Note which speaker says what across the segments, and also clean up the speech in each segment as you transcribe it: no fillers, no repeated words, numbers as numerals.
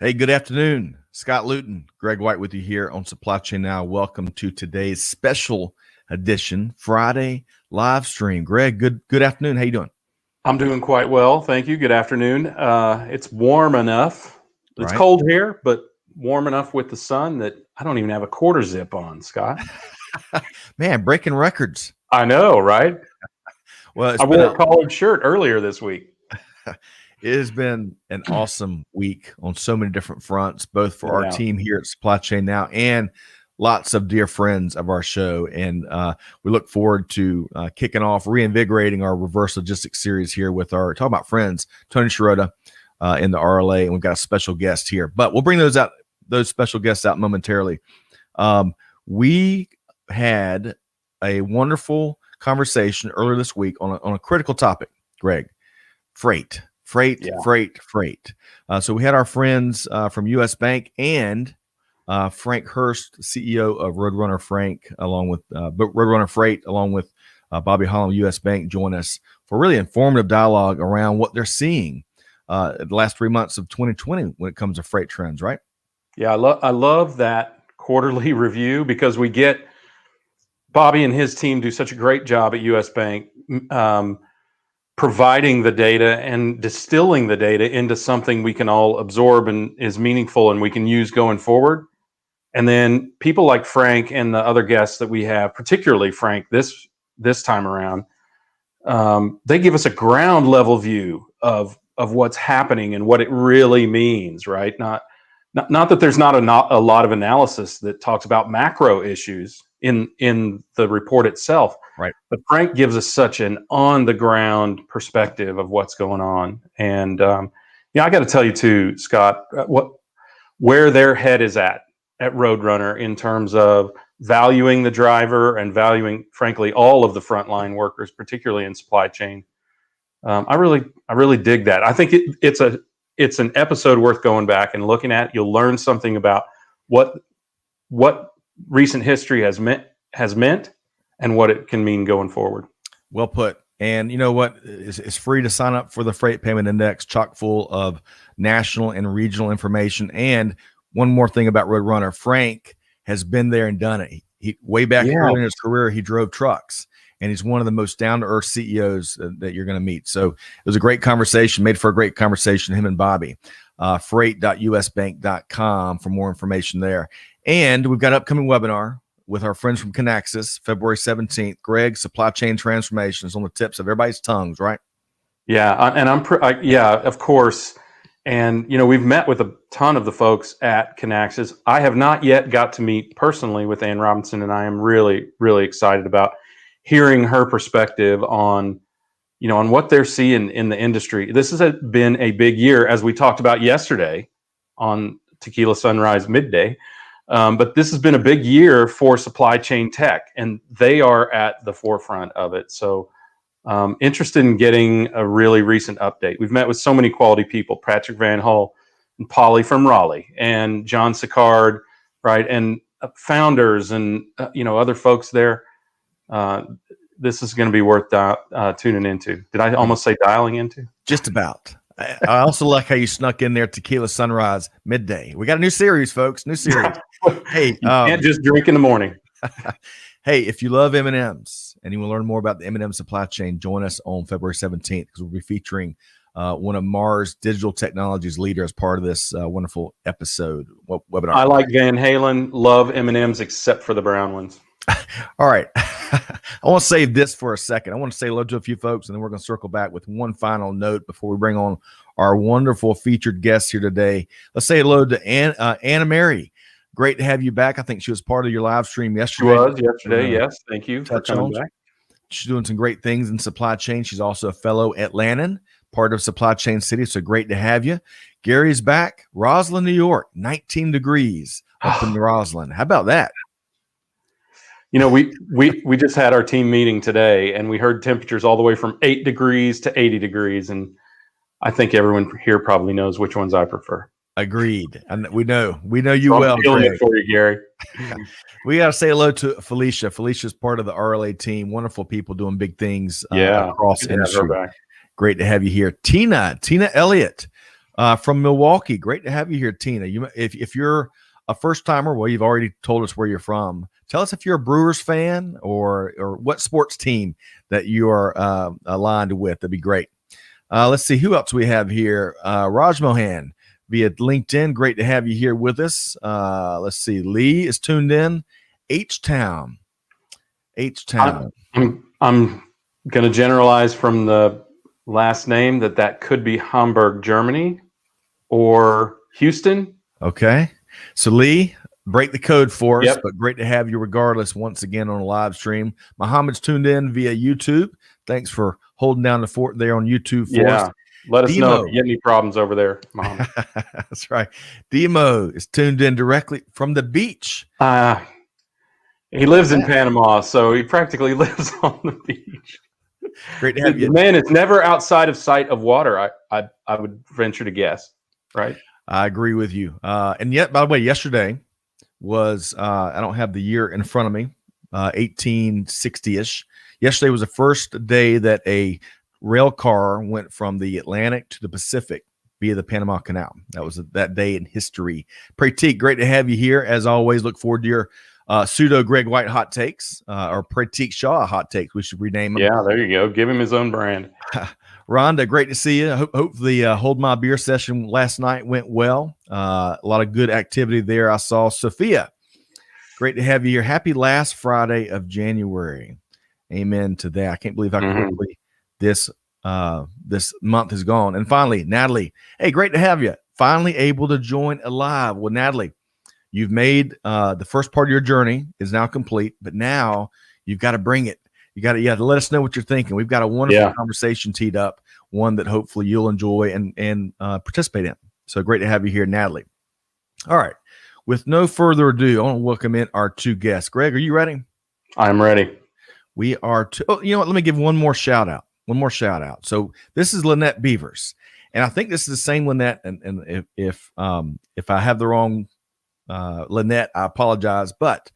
Speaker 1: Hey, good afternoon. Scott Luton, Greg White with you here on Supply Chain Now. Welcome to today's special edition, Friday live stream. Greg, good afternoon. How you doing?
Speaker 2: I'm doing quite well, thank you. Good afternoon. It's warm enough. It's
Speaker 1: Right.
Speaker 2: cold here, but warm enough with the sun that I don't even have a quarter zip on, Scott.
Speaker 1: Man, breaking records.
Speaker 2: I know, right?
Speaker 1: Well,
Speaker 2: I wore a collared shirt earlier this week.
Speaker 1: It has been an awesome week on so many different fronts, both for our team here at Supply Chain Now and lots of dear friends of our show. And we look forward to kicking off, reinvigorating our reverse logistics series here with our talking about friends, Tony Sciarrotta in the RLA. And we've got a special guest here, but we'll bring those special guests out momentarily. We had a wonderful conversation earlier this week on a critical topic, Greg, freight. So we had our friends from US Bank and Frank Hurst, CEO of Roadrunner Freight, along with Bobby Holland, US Bank, join us for really informative dialogue around what they're seeing the last 3 months of 2020 when it comes to freight trends, right?
Speaker 2: Yeah, I love that quarterly review because we get Bobby and his team do such a great job at US Bank providing the data and distilling the data into something we can all absorb and is meaningful and we can use going forward. And then people like Frank and the other guests that we have, particularly Frank this time around, they give us a ground level view of what's happening and what it really means, right? Not that there's not a lot of analysis that talks about macro issues in the report itself,
Speaker 1: right?
Speaker 2: But Frank gives us such an on the ground perspective of what's going on. And I got to tell you too, Scott, where their head is at Roadrunner in terms of valuing the driver and valuing, frankly, all of the frontline workers, particularly in supply chain. I really dig that. I think it's an episode worth going back and looking at. You'll learn something about what recent history has meant and what it can mean going forward.
Speaker 1: Well put. And you know what? It's free to sign up for the Freight Payment Index, chock full of national and regional information. And one more thing about Roadrunner, Frank has been there and done it. He way back early in his career, he drove trucks, and he's one of the most down-to-earth CEOs that you're going to meet. So it was a great conversation, made for a great conversation, him and Bobby. Freight.usbank.com for more information there. And we've got an upcoming webinar with our friends from Kinaxis, February 17th. Greg, supply chain transformation is on the tips of everybody's tongues, right?
Speaker 2: Yeah, and of course. And, we've met with a ton of the folks at Kinaxis. I have not yet got to meet personally with Ann Robinson, and I am really, really excited about hearing her perspective on what they're seeing in the industry. This has been a big year, as we talked about yesterday on Tequila Sunrise Midday. But this has been a big year for supply chain tech, and they are at the forefront of it. So interested in getting a really recent update. We've met with so many quality people, Patrick Van Hull and Polly from Raleigh and John Sicard, right? And founders and, other folks there. This is going to be worth tuning into. Did I almost say dialing into?
Speaker 1: Just about. I also like how you snuck in there Tequila Sunrise Midday. We got a new series, folks. New series. Hey,
Speaker 2: you can't just drink in the morning.
Speaker 1: Hey, if you love M&Ms and you want to learn more about the M&M supply chain, join us on February 17th because we'll be featuring one of Mars Digital Technologies leader as part of this wonderful episode webinar.
Speaker 2: I like Van Halen, love M&Ms except for the brown ones.
Speaker 1: All right. I want to save this for a second. I want to say hello to a few folks, and then we're going to circle back with one final note before we bring on our wonderful featured guests here today. Let's say hello to Anna Mary. Great to have you back. I think she was part of your live stream yesterday.
Speaker 2: She was yesterday, yes. Thank you for coming back.
Speaker 1: She's doing some great things in supply chain. She's also a fellow at Lannon, part of Supply Chain City. So great to have you. Gary's back. Roslyn, New York, 19 degrees up in Roslyn. How about that?
Speaker 2: We just had our team meeting today, and we heard temperatures all the way from 8 degrees to 80 degrees. And I think everyone here probably knows which ones I prefer.
Speaker 1: Agreed. And we know you well.
Speaker 2: I'm feeling it for you, Gary.
Speaker 1: We got to say hello to Felicia. Felicia's part of the RLA team. Wonderful people doing big things across industry. Great to have you here. Tina Elliott, from Milwaukee. Great to have you here, Tina. If you're a first timer, well, you've already told us where you're from. Tell us if you're a Brewers fan or what sports team that you are aligned with. That'd be great. Let's see who else we have here. Raj Mohan via LinkedIn. Great to have you here with us. Let's see. Lee is tuned in. H-Town.
Speaker 2: I'm going to generalize from the last name that could be Hamburg, Germany, or Houston.
Speaker 1: Okay. So Lee, break the code for us, but great to have you regardless once again on a live stream. Muhammad's tuned in via YouTube. Thanks for holding down the fort there on YouTube for us.
Speaker 2: Let us know if you get any problems over there, Muhammad.
Speaker 1: That's right. Demo is tuned in directly from the beach.
Speaker 2: He lives in Panama, so he practically lives on the beach.
Speaker 1: Great to have you.
Speaker 2: The man is never outside of sight of water, I would venture to guess, right?
Speaker 1: I agree with you. And yet, by the way, yesterday was, I don't have the year in front of me, 1860-ish. Yesterday was the first day that a rail car went from the Atlantic to the Pacific via the Panama Canal. That was that day in history. Pratik, great to have you here. As always, look forward to your pseudo Greg White hot takes, or Pratik Shaw hot takes. We should rename him.
Speaker 2: Yeah, there you go. Give him his own brand.
Speaker 1: Rhonda, great to see you. Hope the Hold My Beer session last night went well. A lot of good activity there. I saw Sophia. Great to have you here. Happy last Friday of January. Amen to that. I can't believe how quickly this month is gone. And finally, Natalie. Hey, great to have you. Finally able to join live. Well, Natalie, you've made the first part of your journey is now complete, but now you've got to bring it. You got to let us know what you're thinking. We've got a wonderful conversation teed up, one that hopefully you'll enjoy and participate in. So great to have you here, Natalie. All right. With no further ado, I want to welcome in our two guests. Greg, are you ready? I'm
Speaker 2: ready.
Speaker 1: We are. You know what? Let me give one more shout out. So this is Lynette Beavers, and I think this is the same Lynette. And if I have the wrong Lynette, I apologize. But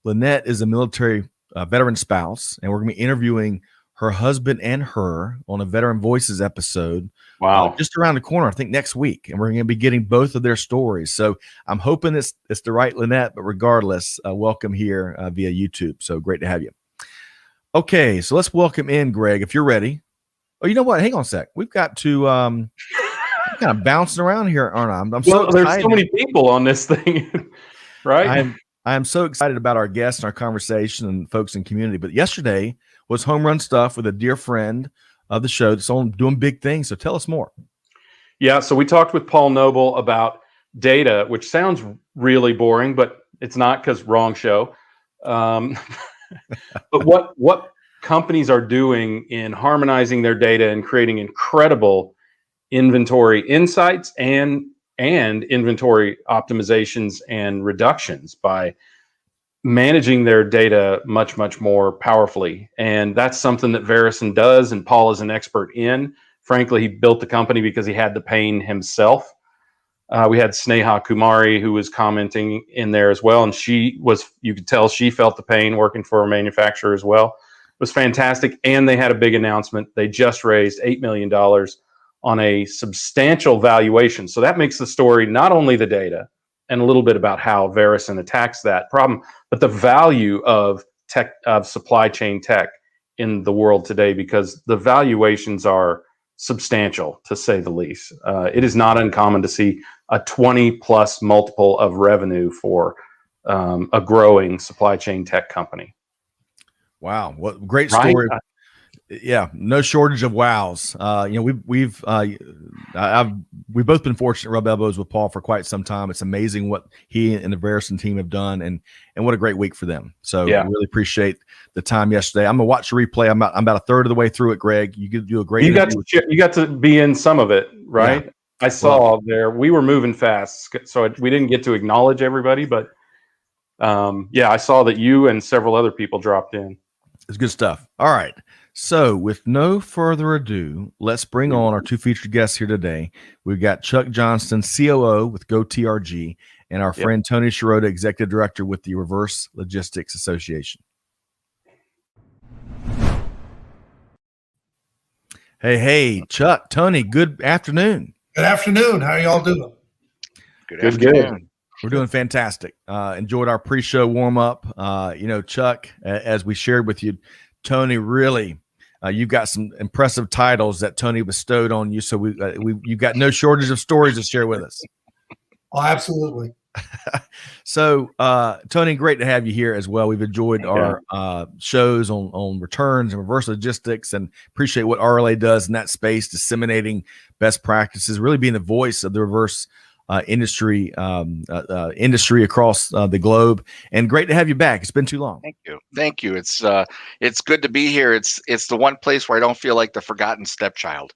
Speaker 1: Lynette is a military veteran spouse, and we're going to be interviewing her husband and her on a Veteran Voices episode.
Speaker 2: Wow.
Speaker 1: Just around the corner, I think next week. And we're going to be getting both of their stories. So I'm hoping it's the right Lynette, but regardless, welcome here via YouTube. So great to have you. Okay, so let's welcome in Greg, if you're ready. Oh, you know what? Hang on a sec. We've got to I'm kind of bouncing around here, aren't I?
Speaker 2: There's so many people on this thing, right?
Speaker 1: I am so excited about our guests and our conversation and folks in community. But yesterday was home run stuff with a dear friend of the show that's on doing big things. So tell us more.
Speaker 2: Yeah, so we talked with Paul Noble about data, which sounds really boring, but it's not because wrong show. But what companies are doing in harmonizing their data and creating incredible inventory insights and inventory optimizations and reductions by managing their data much, much more powerfully. And that's something that Verison does, and Paul is an expert in. Frankly, he built the company because he had the pain himself. We had Sneha Kumari, who was commenting in there as well. And you could tell she felt the pain working for a manufacturer as well. It was fantastic. And they had a big announcement. They just raised $8 million on a substantial valuation. So that makes the story not only the data and a little bit about how Verison attacks that problem, but the value of tech, of supply chain tech in the world today, because the valuations are substantial, to say the least. It is not uncommon to see a 20+ multiple of revenue for a growing supply chain tech company.
Speaker 1: Wow, what great story! Right? Yeah, no shortage of wows. We've both been fortunate to rub elbows with Paul for quite some time. It's amazing what he and the Verison team have done, and what a great week for them. So I really appreciate the time yesterday. I'm gonna watch the replay. I'm about a third of the way through it, Greg. You could do a great.
Speaker 2: You got to be in some of it, right? Yeah. I saw there. We were moving fast, so we didn't get to acknowledge everybody, but I saw that you and several other people dropped in.
Speaker 1: It's good stuff. All right. So with no further ado, let's bring on our two featured guests here today. We've got Chuck Johnston, COO with goTRG, and our friend Tony Sciarrotta, Executive Director with the Reverse Logistics Association. Hey, Chuck, Tony, good afternoon.
Speaker 3: Good afternoon. How are y'all doing?
Speaker 4: Good afternoon.
Speaker 1: We're doing fantastic. Enjoyed our pre-show warm-up. Chuck, as we shared with you, Tony, really, you've got some impressive titles that Tony bestowed on you. So you've got no shortage of stories to share with us.
Speaker 3: Oh, absolutely.
Speaker 1: So, Tony, great to have you here as well. We've enjoyed our shows on returns and reverse logistics, and appreciate what RLA does in that space, disseminating best practices, really being the voice of the reverse industry across the globe. And great to have you back. It's been too long.
Speaker 4: Thank you. It's good to be here. It's the one place where I don't feel like the forgotten stepchild.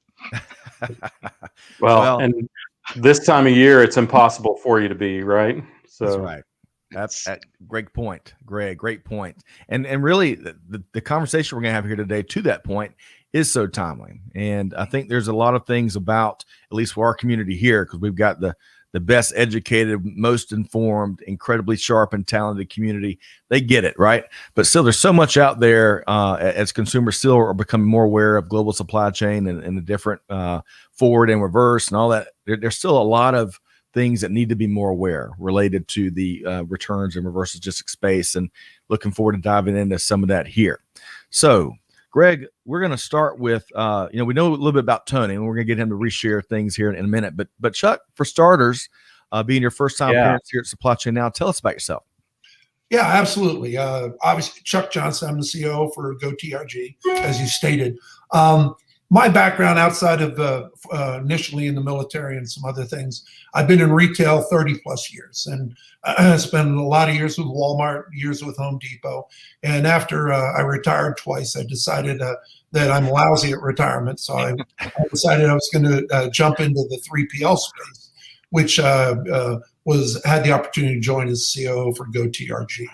Speaker 2: Well, and this time of year, it's impossible for you to be, right? So
Speaker 1: that's right. That's a great point, Greg. Great point. And really, the conversation we're going to have here today, to that point, is so timely. And I think there's a lot of things about, at least for our community here, because we've got the best educated, most informed, incredibly sharp and talented community. They get it, right? But still, there's so much out there as consumers still are becoming more aware of global supply chain and the different forward and reverse and all that. There's still a lot of things that need to be more aware related to the returns and reverse logistics space, and looking forward to diving into some of that here. So, Greg, we're going to start with, we know a little bit about Tony, and we're going to get him to reshare things here in a minute. But Chuck, for starters, being your first time appearance here at Supply Chain Now, tell us about yourself.
Speaker 3: Yeah, absolutely. Obviously, Chuck Johnston, I'm the COO for goTRG, as you stated. My background outside of initially in the military and some other things, I've been in retail 30 plus years, and I spent a lot of years with Walmart, years with Home Depot. And after I retired twice, I decided that I'm lousy at retirement. So I decided I was going to jump into the 3PL space, which had the opportunity to join as COO for goTRG.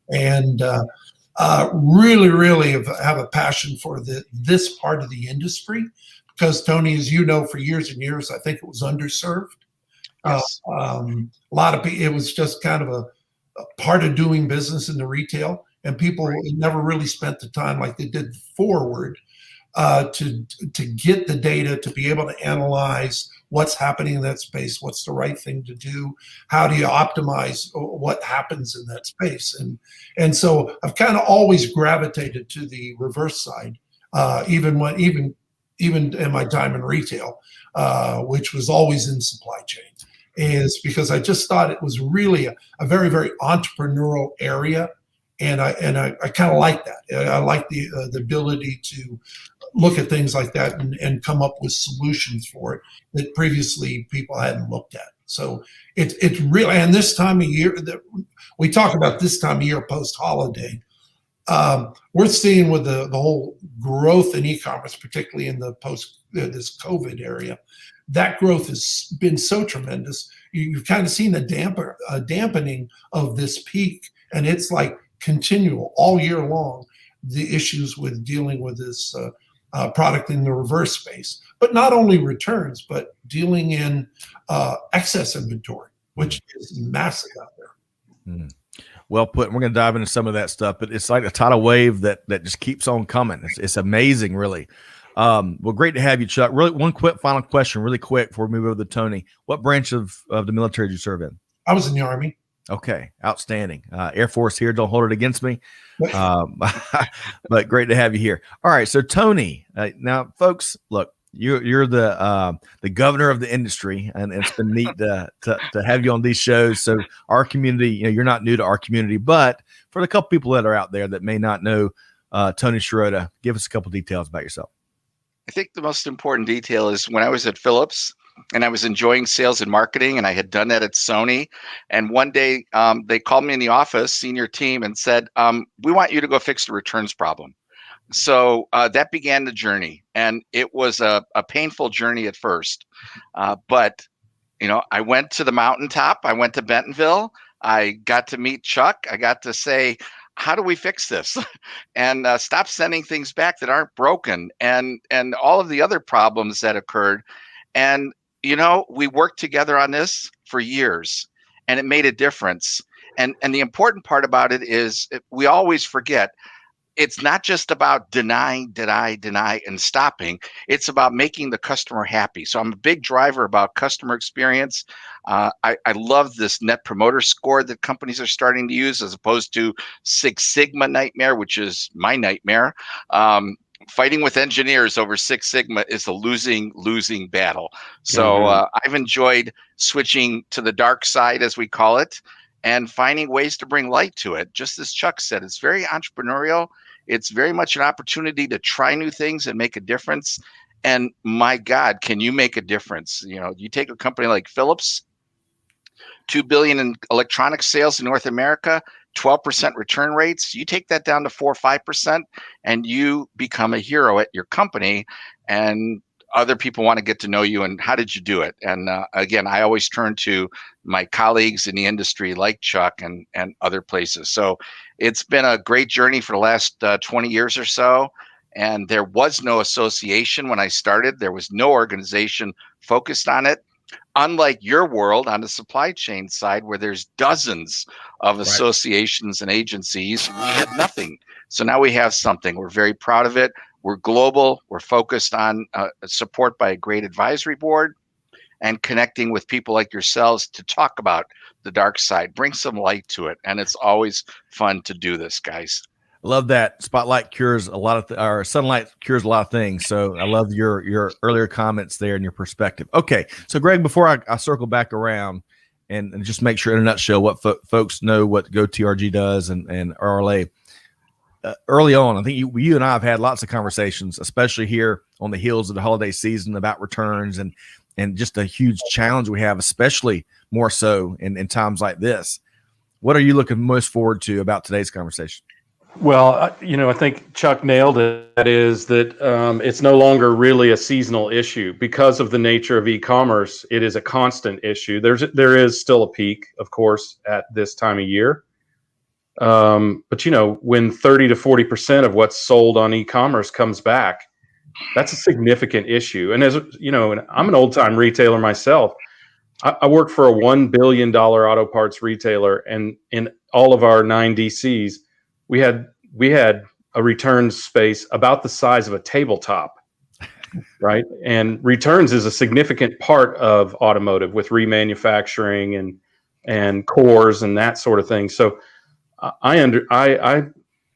Speaker 3: And really have a passion for this part of the industry, because Tony, as you know, for years and years, I think it was underserved.
Speaker 4: Yes.
Speaker 3: A lot of people, it was just kind of a part of doing business in the retail, and people never really spent the time like they did forward to get the data, to be able to analyze what's happening in that space, what's the right thing to do, how do you optimize what happens in that space. And so I've kind of always gravitated to the reverse side, even in my time in retail, which was always in supply chain, is because I just thought it was really a very, very entrepreneurial area. And I kind of like that. I like the ability to look at things like that and come up with solutions for it that previously people hadn't looked at. So it's really, and this time of year, that we talk about this time of year post-holiday, we're seeing with the whole growth in e-commerce, particularly in the this COVID area, that growth has been so tremendous. You've kind of seen a dampening of this peak, and it's like continual all year long, the issues with dealing with this product in the reverse space, but not only returns, but dealing in excess inventory, which is massive out there.
Speaker 1: Well put. We're going to dive into some of that stuff, but it's like a tidal wave that just keeps on coming. It's amazing, really. Well, great to have you, Chuck. Really, one quick final question, really quick, before we move over to Tony. What branch of the military did you serve in?
Speaker 3: I was in the Army.
Speaker 1: Okay, outstanding. Air Force here. Don't hold it against me. But great to have you here. All right, so Tony. Now, folks, look, you're the governor of the industry, and it's been neat to have you on these shows. So our community, you're not new to our community, but for the couple people that are out there that may not know Tony Sciarrotta, give us a couple details about yourself.
Speaker 4: I think the most important detail is when I was at Philips and I was enjoying sales and marketing, and I had done that at Sony. And one day they called me in the office, senior team, and said, we want you to go fix the returns problem. So that began the journey, and it was a painful journey at first. But I went to the mountaintop. I went to Bentonville. I got to meet Chuck. I got to say, how do we fix this? And stop sending things back that aren't broken, and all of the other problems that occurred. And, we worked together on this for years, and it made a difference. And the important part about it is we always forget, it's not just about deny, and stopping. It's about making the customer happy. So I'm a big driver about customer experience. I love this net promoter score that companies are starting to use, as opposed to Six Sigma nightmare, which is my nightmare. Fighting with engineers over Six Sigma is a losing battle. So I've enjoyed switching to the dark side, as we call it, and finding ways to bring light to it. Just as Chuck said, it's very entrepreneurial. It's very much an opportunity to try new things and make a difference. And my God, can you make a difference? You take a company like Philips, $2 billion in electronic sales in North America, 12% return rates. You take that down to 4 or 5%, and you become a hero at your company. And other people want to get to know you. And how did you do it? And again, I always turn to my colleagues in the industry like Chuck and other places. So it's been a great journey for the last 20 years or so. And there was no association when I started. There was no organization focused on it. Unlike your world on the supply chain side, where there's dozens of associations and agencies, we had nothing. So now we have something. We're very proud of it. We're global. We're focused on support by a great advisory board and connecting with people like yourselves to talk about the dark side, bring some light to it. And it's always fun to do this, guys.
Speaker 1: Love that. Spotlight cures a lot of or sunlight cures a lot of things. So I love your earlier comments there and your perspective. Okay. So Greg, before I circle back around and just make sure in a nutshell what folks know what goTRG does and RLA. Early on, I think you and I have had lots of conversations, especially here on the heels of the holiday season, about returns and just a huge challenge we have, especially more so in times like this. What are you looking most forward to about today's conversation?
Speaker 2: Well, I think Chuck nailed it. That is that it's no longer really a seasonal issue because of the nature of e-commerce. It is a constant issue. There is still a peak, of course, at this time of year. But when 30 to 40% of what's sold on e-commerce comes back, that's a significant issue. And as you know, and I'm an old time retailer myself. I work for a $1 billion auto parts retailer, and in all of our 9 DCs, we had a returns space about the size of a tabletop, right? And returns is a significant part of automotive with remanufacturing and cores and that sort of thing. So I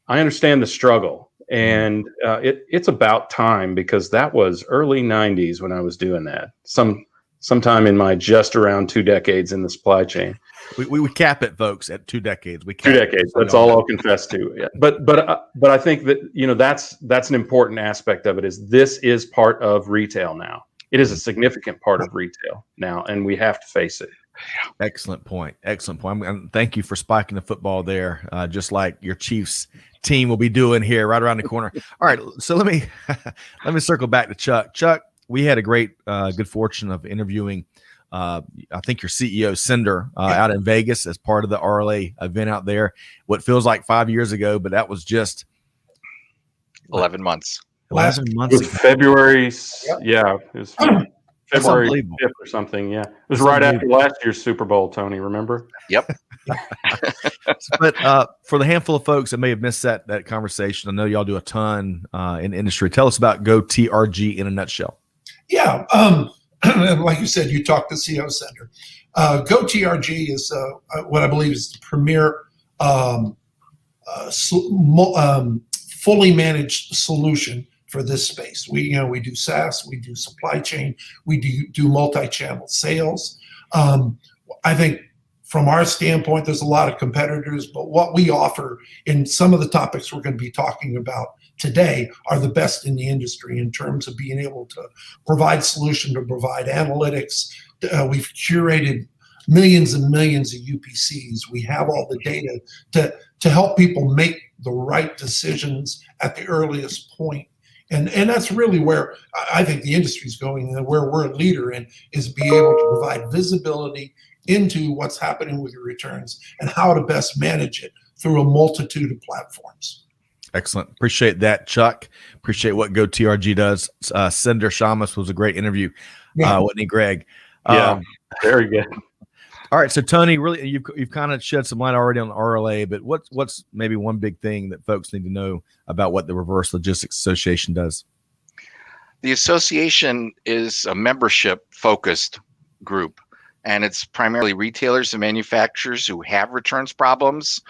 Speaker 2: understand the struggle, and it's about time, because that was early 90s when I was doing that. Sometime in my just around 2 decades in the supply chain.
Speaker 1: We cap it, folks, at 2 decades. We
Speaker 2: 2 decades. That's all I'll confess to. Yeah. But I think that that's an important aspect of it. Is this is part of retail now. It is a significant part of retail now, and we have to face it.
Speaker 1: Excellent point. Thank you for spiking the football there, just like your Chiefs team will be doing here right around the corner. All right, so let me circle back to Chuck. Chuck, we had a great good fortune of interviewing I think your CEO Cinder out in Vegas as part of the RLA event out there. What feels like 5 years ago, but that was just
Speaker 4: 11 months.
Speaker 1: 11 months.
Speaker 2: It was February. Yeah, it was February 5th or something. Yeah, it was right after last year's Super Bowl. Tony, remember?
Speaker 4: Yep.
Speaker 1: But for the handful of folks that may have missed that conversation, I know y'all do a ton in the industry. Tell us about goTRG in a nutshell.
Speaker 3: Yeah. Like you said, you talked to CO Center. goTRG is what I believe is the premier fully managed solution for this space. We do SaaS, we do supply chain, we do multi-channel sales. I think from our standpoint, there's a lot of competitors, but what we offer in some of the topics we're going to be talking about today are the best in the industry in terms of being able to provide solution, to provide analytics. We've curated millions and millions of UPCs. We have all the data to help people make the right decisions at the earliest point. And that's really where I think the industry is going, and where we're a leader in, is be able to provide visibility into what's happening with your returns and how to best manage it through a multitude of platforms.
Speaker 1: Excellent. Appreciate that, Chuck. Appreciate what goTRG does. Cinder Shamus was a great interview. Wasn't he, Greg?
Speaker 2: Yeah, very good.
Speaker 1: All right, so Tony, really, you've kind of shed some light already on the RLA, but what's maybe one big thing that folks need to know about what the Reverse Logistics Association does?
Speaker 4: The association is a membership-focused group, and it's primarily retailers and manufacturers who have returns problems,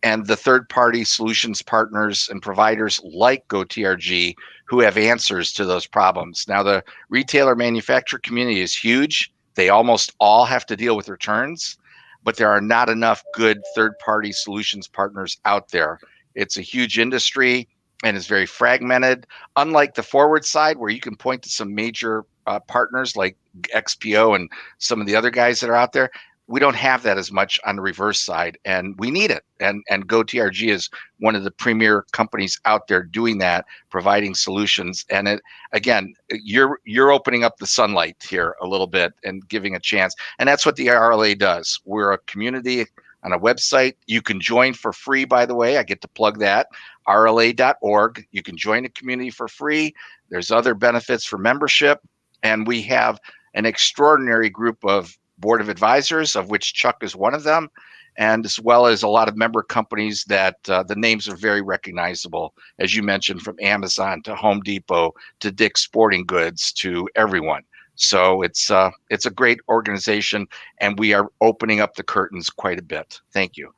Speaker 4: and the third-party solutions partners and providers like goTRG who have answers to those problems. Now, the retailer manufacturer community is huge. They almost all have to deal with returns, but there are not enough good third-party solutions partners out there. It's a huge industry and is very fragmented. Unlike the forward side, where you can point to some major partners like XPO and some of the other guys that are out there, we don't have that as much on the reverse side, and we need it. And goTRG is one of the premier companies out there doing that, providing solutions. And it, again, you're opening up the sunlight here a little bit and giving a chance. And that's what the RLA does. We're a community on a website. You can join for free, by the way. I get to plug that, rla.org. You can join a community for free. There's other benefits for membership. And we have an extraordinary group of board of advisors, of which Chuck is one of them, and as well as a lot of member companies that the names are very recognizable, as you mentioned, from Amazon to Home Depot to Dick's Sporting Goods to everyone. So it's a great organization, and we are opening up the curtains quite a bit. Thank you.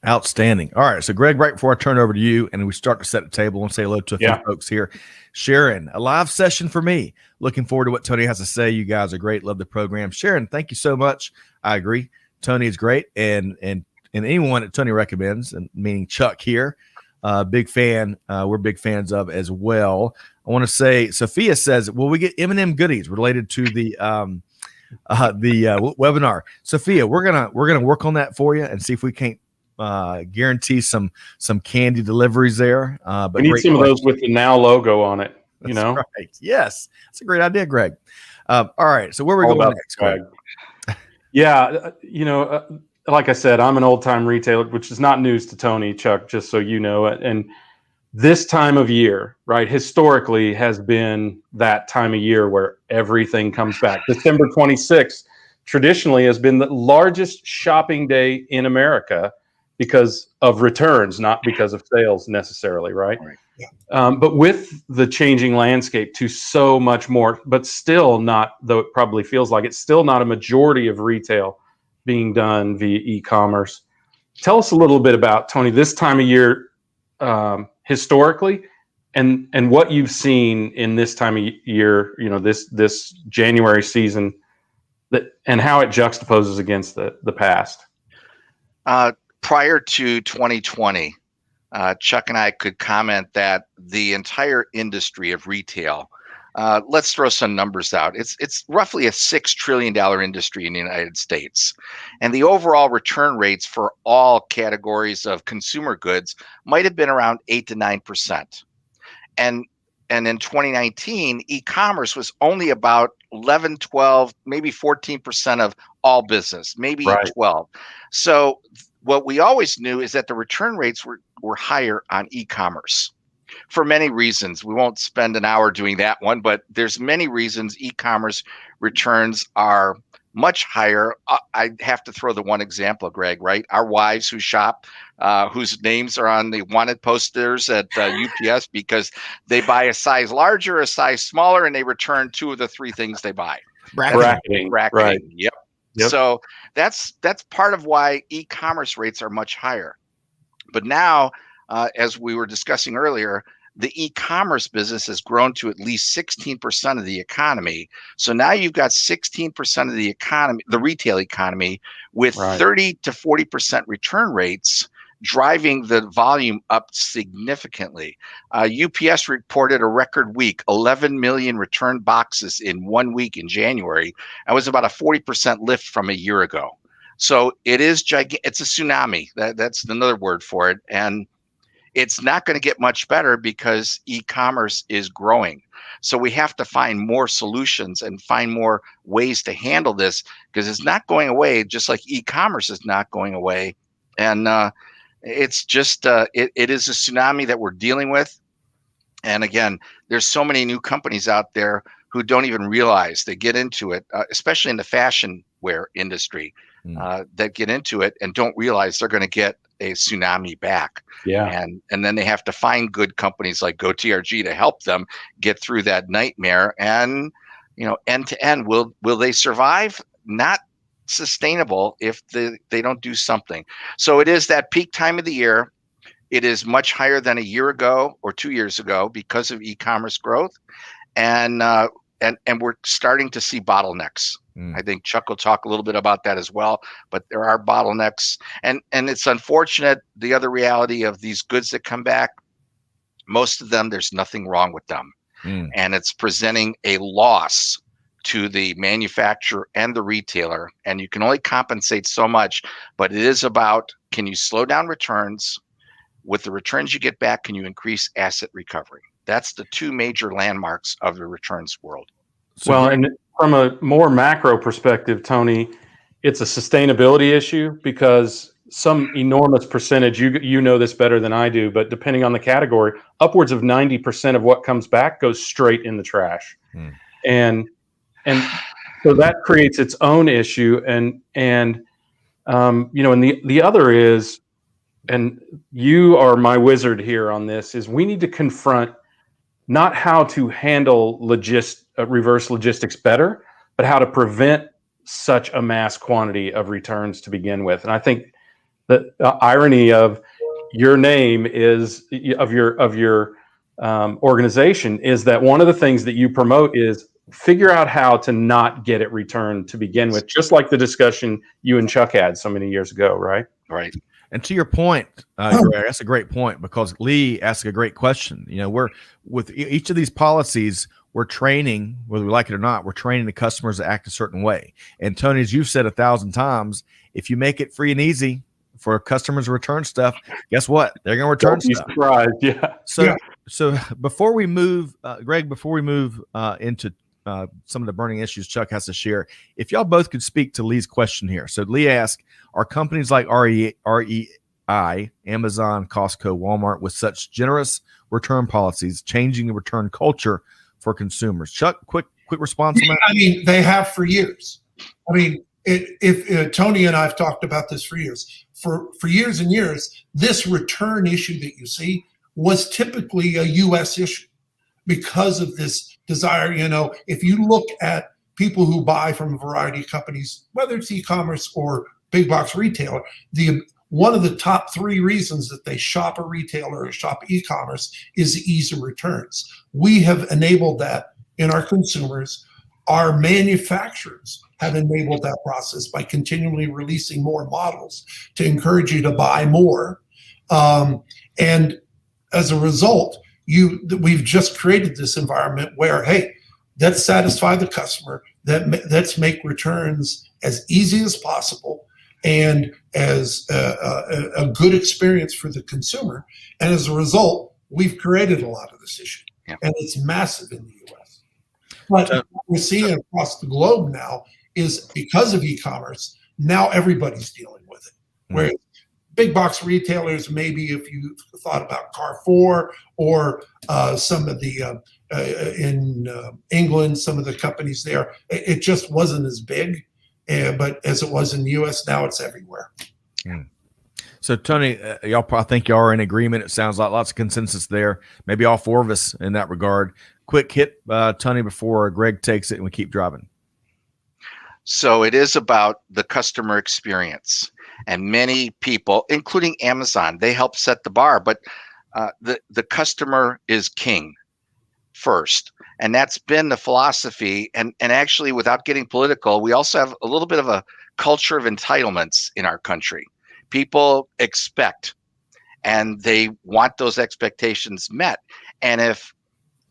Speaker 1: Outstanding. All right. So, Greg, right before I turn it over to you and we start to set the table and say hello to a few folks here, Sharon, a live session for me. Looking forward to what Tony has to say. You guys are great. Love the program. Sharon, thank you so much. I agree. Tony is great. And anyone that Tony recommends, and meaning Chuck here, big fan. We're big fans of as well. I want to say, Sophia says, will we get M&M goodies related to the webinar? Sophia, we're gonna work on that for you and see if we can't guarantee some candy deliveries there. But
Speaker 2: we need some of those with the Now logo on it.
Speaker 1: That's right. Yes, that's a great idea, Greg. All right, so where are we going next, Greg?
Speaker 2: Yeah, like I said, I'm an old-time retailer, which is not news to Tony, Chuck, just so you know it. And this time of year, right, historically has been that time of year where everything comes back. December 26th traditionally has been the largest shopping day in America because of returns, not because of sales necessarily, right? Yeah. But with the changing landscape to so much more, but still not, though it probably feels like it's still not a majority of retail being done via e-commerce. Tell us a little bit about, Tony, this time of year historically, and what you've seen in this time of year, this January season, and how it juxtaposes against the past.
Speaker 4: Prior to 2020, Chuck and I could comment that the entire industry of retail, let's throw some numbers out. It's roughly a $6 trillion industry in the United States. And the overall return rates for all categories of consumer goods might have been around 8 to 9%. And in 2019, e-commerce was only about 11, 12, maybe 14% of all business, maybe 12. So what we always knew is that the return rates were higher on e-commerce for many reasons. We won't spend an hour doing that one, but there's many reasons e-commerce returns are much higher. I have to throw the one example, Greg, right? Our wives who shop, whose names are on the wanted posters at UPS because they buy a size larger, a size smaller, and they return 2 of the 3 things they buy.
Speaker 2: Bracketing. Right.
Speaker 4: Yep. So that's part of why e-commerce rates are much higher. But now, as we were discussing earlier, the e-commerce business has grown to at least 16% of the economy. So now you've got 16% of the economy, the retail economy, with 30 to 40% return rates, driving the volume up significantly. UPS reported a record week, 11 million return boxes in 1 week in January. That was about a 40% lift from a year ago. So it is gigantic. It's a tsunami. That's another word for it. And it's not going to get much better because e-commerce is growing. So we have to find more solutions and find more ways to handle this because it's not going away, just like e-commerce is not going away. And it's just, it is a tsunami that we're dealing with. And again, there's so many new companies out there who don't even realize they get into it, especially in the fashion wear industry. that get into it and don't realize they're going to get a tsunami back.
Speaker 2: Yeah.
Speaker 4: And then they have to find good companies like goTRG to help them get through that nightmare. And, end to end, will they survive? Not sustainable if they don't do something. So it is that peak time of the year. It is much higher than a year ago or 2 years ago because of e-commerce growth. And we're starting to see bottlenecks. I think Chuck will talk a little bit about that as well, but there are bottlenecks, and it's unfortunate. The other reality of these goods that come back, most of them, there's nothing wrong with them. And it's presenting a loss to the manufacturer and the retailer, and you can only compensate so much, but it is about, can you slow down returns? With the returns you get back, can you increase asset recovery? That's the two major landmarks of the returns world.
Speaker 2: Well, and from a more macro perspective, Tony, it's a sustainability issue because some enormous percentage, you know this better than I do, but depending on the category, upwards of 90% of what comes back goes straight in the trash. And so that creates its own issue. And the other is, and you are my wizard here on this, is we need to confront not how to handle reverse logistics better, but how to prevent such a mass quantity of returns to begin with. And I think the irony of your name is of your organization is that one of the things that you promote is figure out how to not get it returned to begin with, just like the discussion you and Chuck had so many years ago, right?
Speaker 4: Right.
Speaker 1: And to your point, Greg, that's a great point because Lee asked a great question. We're with each of these policies, we're training, whether we like it or not, we're training the customers to act a certain way. And Tony, as you've said 1,000 times, if you make it free and easy for customers to return stuff, guess what? They're going to return stuff.
Speaker 2: Surprised. Yeah.
Speaker 1: So before we move, Greg, into some of the burning issues Chuck has to share, if y'all both could speak to Lee's question here. So Lee asked, are companies like REI, Amazon, Costco, Walmart with such generous return policies changing the return culture for consumers? Chuck, quick response on that.
Speaker 3: I mean, they have for years. I mean, if Tony and I have talked about this for years. For years and years, this return issue that you see was typically a U.S. issue because of this desire. If you look at people who buy from a variety of companies, whether it's e-commerce or big box retailer, one of the top 3 reasons that they shop a retailer or shop e-commerce is the ease of returns. We have enabled that in our consumers. Our manufacturers have enabled that process by continually releasing more models to encourage you to buy more. And as a result, we've just created this environment where, hey, let's satisfy the customer, let's make returns as easy as possible and as a good experience for the consumer. And as a result, we've created a lot of this issue.
Speaker 4: Yeah.
Speaker 3: And it's massive in the U.S. But what we're seeing across the globe now is because of e-commerce, now everybody's dealing with it. Whereas big box retailers, maybe if you thought about Carrefour or some of the, in England, some of the companies there, it just wasn't as big. But as it was in the U.S., now it's everywhere.
Speaker 1: So, Tony, I think y'all are in agreement. It sounds like lots of consensus there. Maybe all 4 of us in that regard. Quick hit, Tony, before Greg takes it and we keep driving.
Speaker 4: So it is about the customer experience. And many people, including Amazon, they help set the bar. But the customer is king first. And that's been the philosophy. And actually, without getting political, we also have a little bit of a culture of entitlements in our country. People expect, and they want those expectations met. And if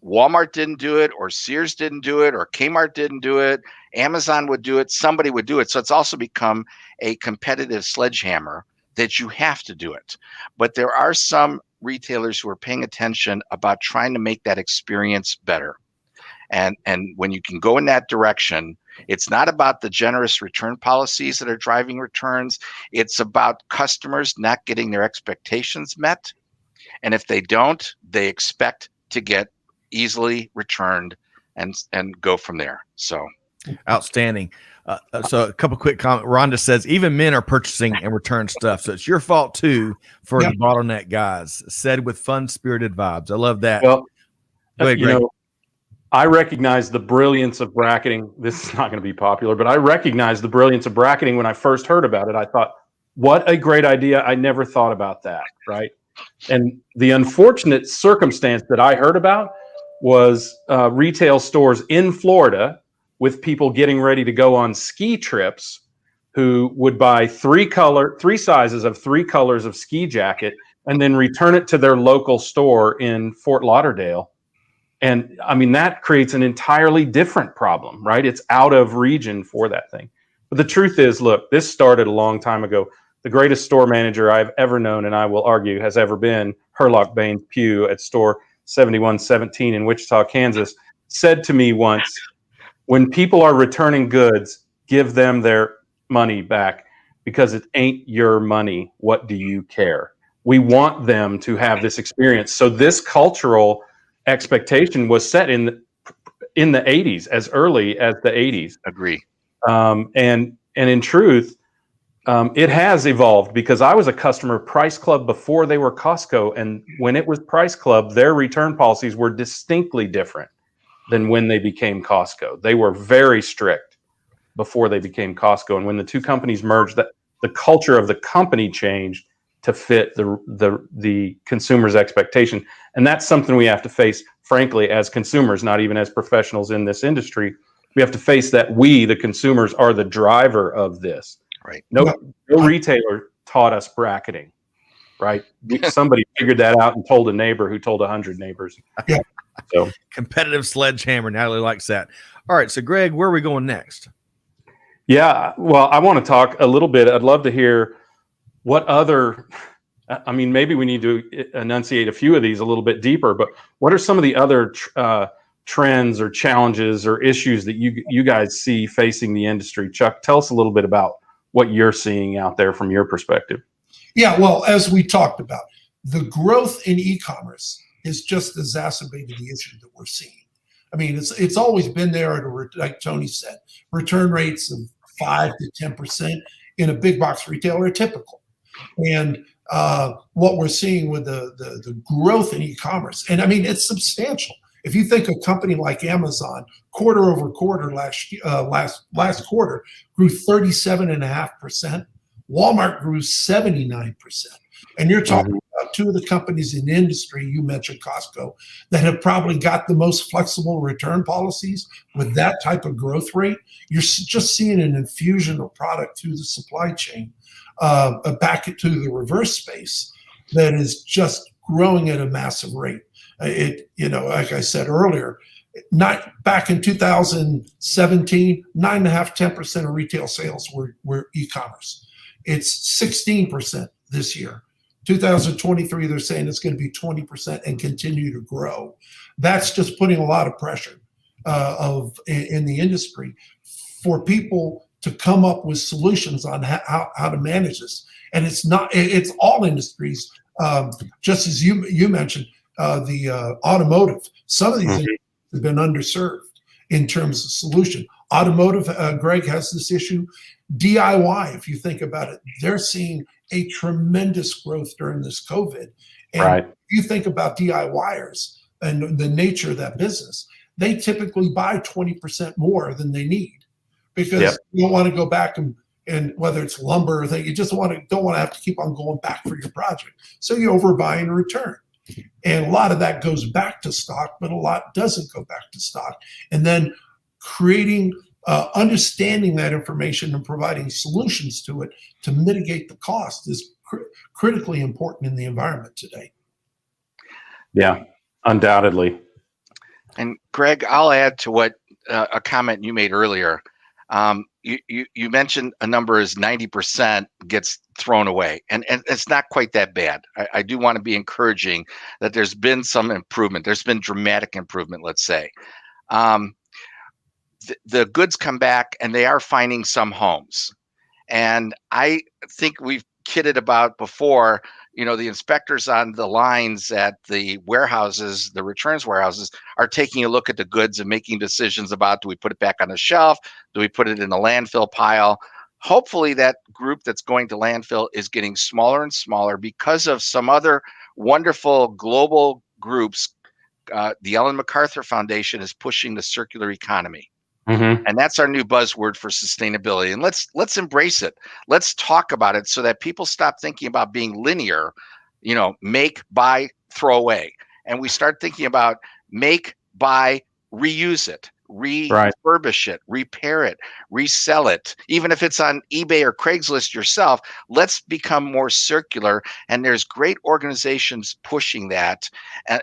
Speaker 4: Walmart didn't do it, or Sears didn't do it, or Kmart didn't do it, Amazon would do it, somebody would do it. So it's also become a competitive sledgehammer that you have to do it. But there are some retailers who are paying attention about trying to make that experience better. And when you can go in that direction, it's not about the generous return policies that are driving returns. It's about customers not getting their expectations met. And if they don't, they expect to get easily returned and go from there. So
Speaker 1: Outstanding. So a couple quick comments. Rhonda says even men are purchasing and return stuff, so it's your fault too for the bottleneck guys. Said with fun-spirited vibes. I love that.
Speaker 2: Well,
Speaker 1: go ahead, Greg.
Speaker 2: I recognize the brilliance of bracketing. This is not going to be popular, but I recognize the brilliance of bracketing when I first heard about it. I thought, what a great idea. I never thought about that, right? And the unfortunate circumstance that I heard about was retail stores in Florida with people getting ready to go on ski trips who would buy three sizes of 3 colors of ski jacket and then return it to their local store in Fort Lauderdale. And I mean, that creates an entirely different problem, right? It's out of region for that thing. But the truth is, look, this started a long time ago. The greatest store manager I've ever known, and I will argue has ever been, Herlock Baines Pugh at store 7117 in Wichita, Kansas, said to me once, when people are returning goods, give them their money back because it ain't your money. What do you care? We want them to have this experience. So this cultural expectation was set in the 80s, as early as the 80s.
Speaker 4: Agree.
Speaker 2: And in truth, it has evolved because I was a customer of Price Club before they were Costco. And when it was Price Club, their return policies were distinctly different than when they became Costco. They were very strict before they became Costco. And when the two companies merged, that the culture of the company changed to fit the consumer's expectation. And that's something we have to face, frankly, as consumers, not even as professionals in this industry. We have to face that we, the consumers, are the driver of this.
Speaker 4: Right.
Speaker 2: No retailer taught us bracketing, right? Somebody figured that out and told a neighbor who told 100 neighbors.
Speaker 3: Yeah.
Speaker 2: So
Speaker 1: competitive sledgehammer. Natalie likes that. All right. So Greg, where are we going next?
Speaker 2: Yeah. Well, I want to talk a little bit. I'd love to hear what other, I mean, maybe we need to enunciate a few of these a little bit deeper, but what are some of the other trends or challenges or issues that you guys see facing the industry? Chuck, tell us a little bit about what you're seeing out there from your perspective.
Speaker 3: Yeah, well, as we talked about, the growth in e-commerce has just exacerbated the issue that we're seeing. I mean, it's always been there at like Tony said, return rates of 5 to 10% in a big box retailer are typical. And what we're seeing with the growth in e-commerce, and I mean, it's substantial. If you think a company like Amazon, quarter over quarter last quarter grew 37.5%, Walmart grew 79%. And you're talking about two of the companies in the industry, you mentioned Costco, that have probably got the most flexible return policies with that type of growth rate. You're just seeing an infusion of product through the supply chain back into the reverse space that is just growing at a massive rate. Like I said earlier, not back in 2017, 9.5%, 10% of retail sales were e-commerce. It's 16% this year. 2023, they're saying it's going to be 20% and continue to grow. That's just putting a lot of pressure in the industry for people to come up with solutions on how to manage this. And it's all industries, just as you mentioned, the automotive. Some of these have been underserved in terms of solution. Automotive, Greg has this issue. DIY, if you think about it, they're seeing a tremendous growth during this COVID. And if you think about DIYers and the nature of that business, they typically buy 20% more than they need because you don't want to go back and whether it's lumber or thing, you just don't want to have to keep on going back for your project. So you overbuy and return. And a lot of that goes back to stock, but a lot doesn't go back to stock. And then creating, understanding that information and providing solutions to it to mitigate the cost is critically important in the environment today.
Speaker 2: Yeah, undoubtedly.
Speaker 4: And Greg, I'll add to what a comment you made earlier. You mentioned a number is 90% gets thrown away, and it's not quite that bad. I do want to be encouraging that there's been some improvement. There's been dramatic improvement, let's say. The goods come back and they are finding some homes. And I think we've kidded about before, the inspectors on the lines at the warehouses, the returns warehouses, are taking a look at the goods and making decisions about, do we put it back on the shelf? Do we put it in a landfill pile? Hopefully that group that's going to landfill is getting smaller and smaller because of some other wonderful global groups. The Ellen MacArthur Foundation is pushing the circular economy.
Speaker 2: Mm-hmm.
Speaker 4: And that's our new buzzword for sustainability. And let's embrace it. Let's talk about it so that people stop thinking about being linear, make, buy, throw away. And we start thinking about make, buy, reuse it, refurbish it, repair it, resell it. Even if it's on eBay or Craigslist yourself, let's become more circular. And there's great organizations pushing that.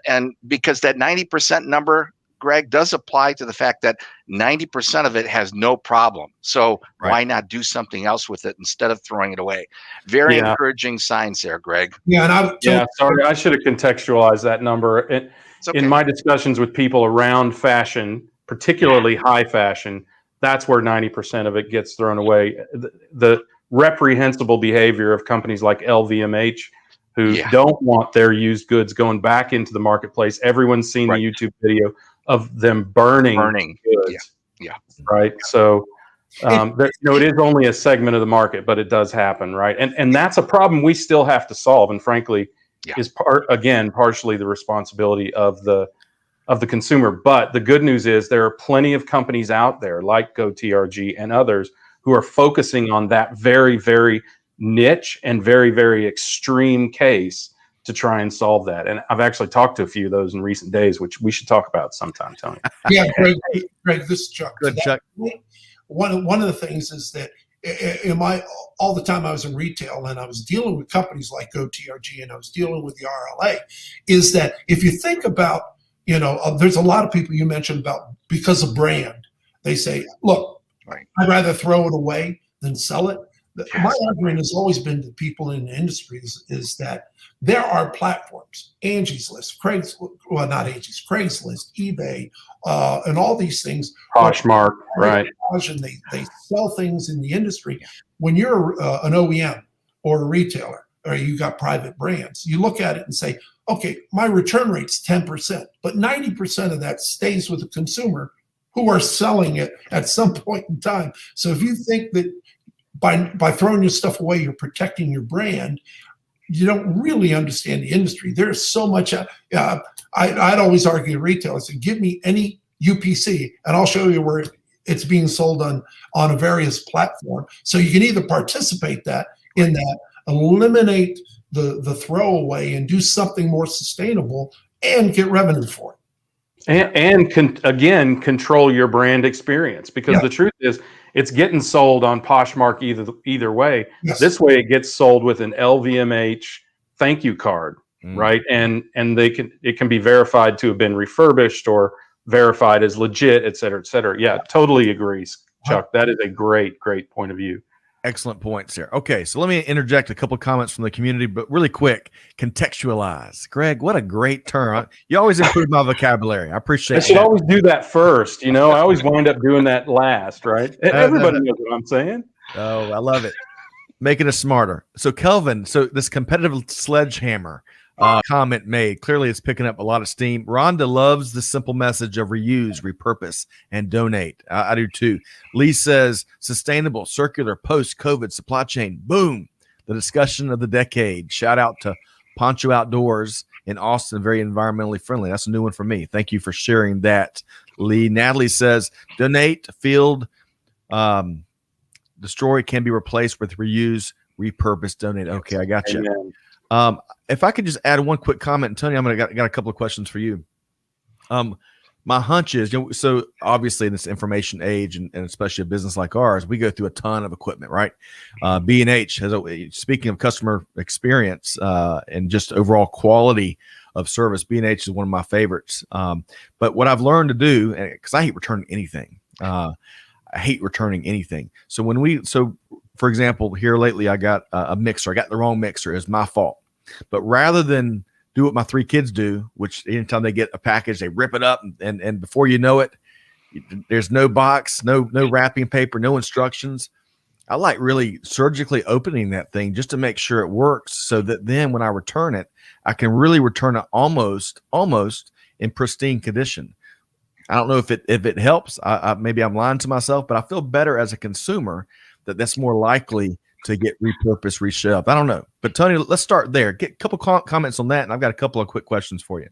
Speaker 4: And because that 90% number, Greg, does apply to the fact that 90% of it has no problem. So why not do something else with it instead of throwing it away? Very encouraging signs there, Greg.
Speaker 2: Sorry, I should have contextualized that number. In my discussions with people around fashion, particularly high fashion, that's where 90% of it gets thrown away. The reprehensible behavior of companies like LVMH, who don't want their used goods going back into the marketplace. Everyone's seen the YouTube video of them burning goods. Right. So, it is only a segment of the market, but it does happen. Right. And that's a problem we still have to solve. And frankly, is partially the responsibility of the consumer. But the good news is there are plenty of companies out there like goTRG and others who are focusing on that very, very niche and very, very extreme case to try and solve that. And I've actually talked to a few of those in recent days, which we should talk about sometime, Tony.
Speaker 3: Yeah, Greg, this is Chuck.
Speaker 1: Good, Chuck.
Speaker 3: One of the things is that all the time I was in retail and I was dealing with companies like goTRG and I was dealing with the RLA, is that if you think about, there's a lot of people you mentioned about because of brand, they say, look, I'd rather throw it away than sell it. My argument has always been to people in the industries is that there are platforms, Angie's List, Craigslist, eBay, and all these things.
Speaker 2: Poshmark, right?
Speaker 3: And they sell things in the industry. When you're an OEM or a retailer, or you got private brands, you look at it and say, okay, my return rate's 10%, but 90% of that stays with the consumer who are selling it at some point in time. So if you think that by throwing your stuff away, you're protecting your brand, you don't really understand the industry. There's so much. I'd always argue to retailers, give me any UPC and I'll show you where it's being sold on a various platform. So you can either participate in that, eliminate the throwaway and do something more sustainable and get revenue for it.
Speaker 2: And control your brand experience, because the truth is, it's getting sold on Poshmark either way.
Speaker 3: Yes.
Speaker 2: This way, it gets sold with an LVMH thank you card, right? And it can be verified to have been refurbished or verified as legit, et cetera, et cetera. Yeah, totally agrees, Chuck. That is a great point of view.
Speaker 1: Excellent points here. Okay, so let me interject a couple of comments from the community, but really quick, contextualize. Greg, what a great term. You always improve my vocabulary. I appreciate it.
Speaker 2: I should always do that first. I always wind up doing that last, right? Everybody knows what I'm saying.
Speaker 1: Oh, I love it. Making us smarter. So Kelvin, this competitive sledgehammer comment made, clearly it's picking up a lot of steam. Rhonda loves the simple message of reuse, repurpose, and donate. I do too. Lee says sustainable, circular, post-COVID supply chain. Boom. The discussion of the decade. Shout out to Poncho Outdoors in Austin. Very environmentally friendly. That's a new one for me. Thank you for sharing that, Lee. Natalie says donate, field, destroy can be replaced with reuse, repurpose, donate. Okay, I got you.
Speaker 2: Amen.
Speaker 1: If I could just add one quick comment, and Tony, I'm got a couple of questions for you. My hunch is, so obviously in this information age, and especially a business like ours, we go through a ton of equipment, right? B&H has, speaking of customer experience and just overall quality of service, B&H is one of my favorites. But what I've learned to do, because I hate returning anything, So for example, here lately, I got a mixer. I got the wrong mixer. It's my fault. But rather than do what my three kids do, which anytime they get a package, they rip it up, and before you know it, there's no box, no wrapping paper, no instructions. I like really surgically opening that thing just to make sure it works, so that then when I return it, I can really return it almost in pristine condition. I don't know if it helps. Maybe I'm lying to myself, but I feel better as a consumer that that's more likely to get repurposed, reshelved. I don't know, but Tony, let's start there. Get a couple comments on that, and I've got a couple of quick questions for you.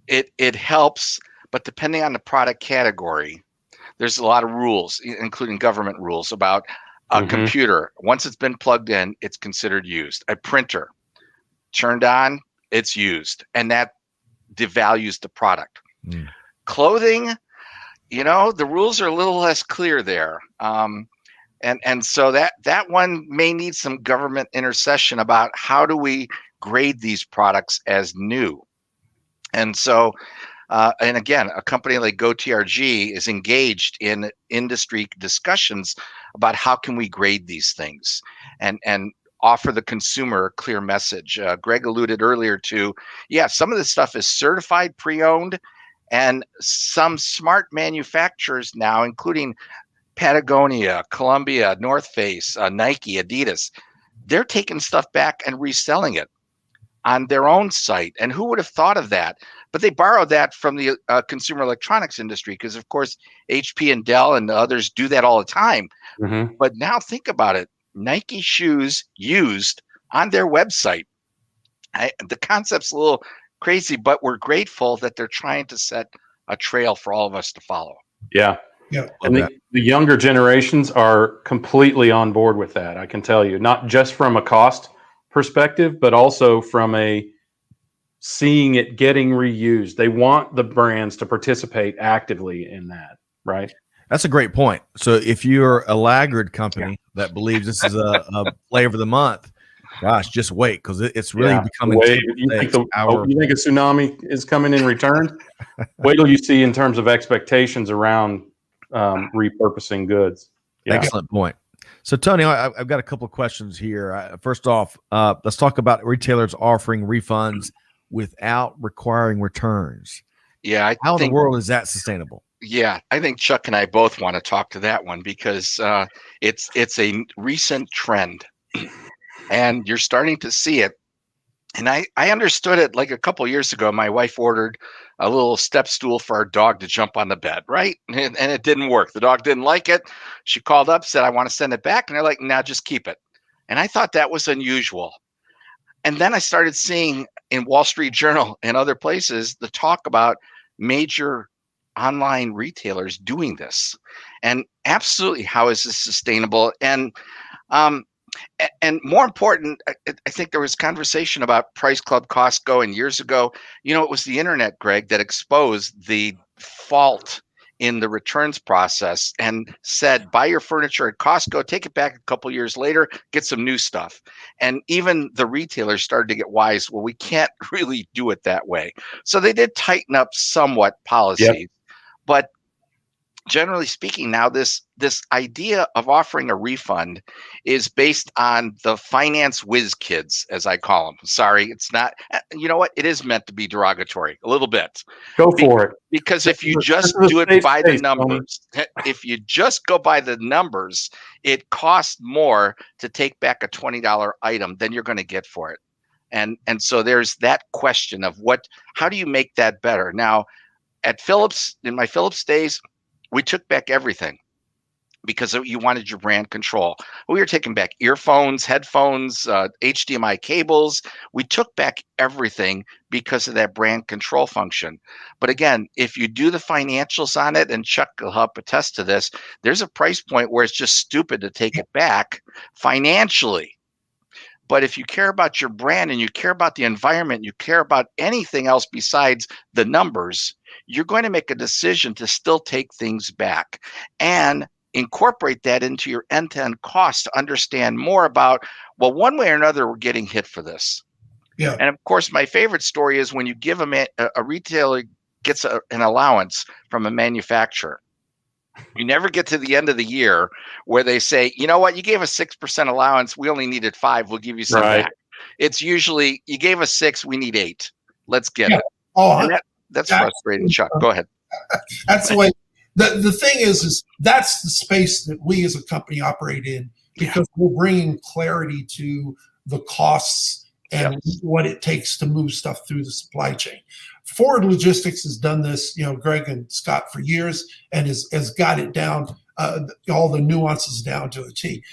Speaker 4: It helps, but depending on the product category, there's a lot of rules, including government rules about a computer. Once it's been plugged in, it's considered used. A printer turned on, it's used, and that devalues the product. Clothing, the rules are a little less clear there. And so that one may need some government intercession about how do we grade these products as new. And so, and again, a company like goTRG is engaged in industry discussions about how can we grade these things and offer the consumer a clear message. Greg alluded earlier to, some of this stuff is certified pre-owned, and some smart manufacturers now, including Patagonia, Columbia, North Face, Nike, Adidas, they're taking stuff back and reselling it on their own site. And who would have thought of that? But they borrowed that from the consumer electronics industry, because of course HP and Dell and others do that all the time. But now think about it. Nike shoes used on their website. The concept's a little crazy, but we're grateful that they're trying to set a trail for all of us to follow.
Speaker 2: Yeah. And the younger generations are completely on board with that, I can tell you, not just from a cost perspective, but also from a seeing it getting reused. They want the brands to participate actively in that, right?
Speaker 1: That's a great point. So if you're a laggard company that believes this is a flavor of the month, gosh, just wait, because it's really becoming.
Speaker 2: You think a tsunami is coming in return? Wait till you see in terms of expectations around repurposing goods.
Speaker 1: Excellent point. So Tony, I've got a couple of questions here. First off, let's talk about retailers offering refunds without requiring returns. How in the world is that sustainable?
Speaker 4: I think Chuck and I both want to talk to that one, because it's a recent trend, and you're starting to see it. And I understood it like a couple years ago. My wife ordered a little step stool for our dog to jump on the bed, right? And it didn't work. The dog didn't like it. She called up, said, I want to send it back. And they're like, nah, just keep it. And I thought that was unusual. And then I started seeing in Wall Street Journal and other places the talk about major online retailers doing this. And absolutely, how is this sustainable? And more important, I think there was conversation about Price Club, Costco, and years ago, it was the internet, Greg, that exposed the fault in the returns process and said, buy your furniture at Costco, take it back a couple years later, get some new stuff. And even the retailers started to get wise. Well, we can't really do it that way. So they did tighten up somewhat policies, but generally speaking, now this idea of offering a refund is based on the finance whiz kids, as I call them. Sorry, it's not. You know what? It is meant to be derogatory a little bit.
Speaker 2: Go for it.
Speaker 4: Because if you just do it by the numbers, if you just go by the numbers, it costs more to take back a $20 item than you're going to get for it. And so there's that question of how do you make that better? Now, at Philips, in my Philips days, we took back everything because you wanted your brand control. We were taking back earphones, headphones, HDMI cables. We took back everything because of that brand control function. But again, if you do the financials on it, and Chuck will help attest to this, there's a price point where it's just stupid to take it back financially. But if you care about your brand and you care about the environment, you care about anything else besides the numbers, you're going to make a decision to still take things back and incorporate that into your end-to-end cost to understand more about, well, one way or another, we're getting hit for this.
Speaker 3: Yeah.
Speaker 4: And of course, my favorite story is when you give them a retailer gets an allowance from a manufacturer. You never get to the end of the year where they say, you know what, you gave us 6% allowance. We only needed 5. We'll give you some back. It's usually, you gave us 6, we need 8. Let's get it.
Speaker 3: Oh,
Speaker 4: that's frustrating, Chuck. Go ahead.
Speaker 3: That's the way The thing is that's the space that we as a company operate in, because we're bringing clarity to the costs and what it takes to move stuff through the supply chain. Forward Logistics has done this, Greg and Scott, for years, and has got it down, all the nuances down to a T.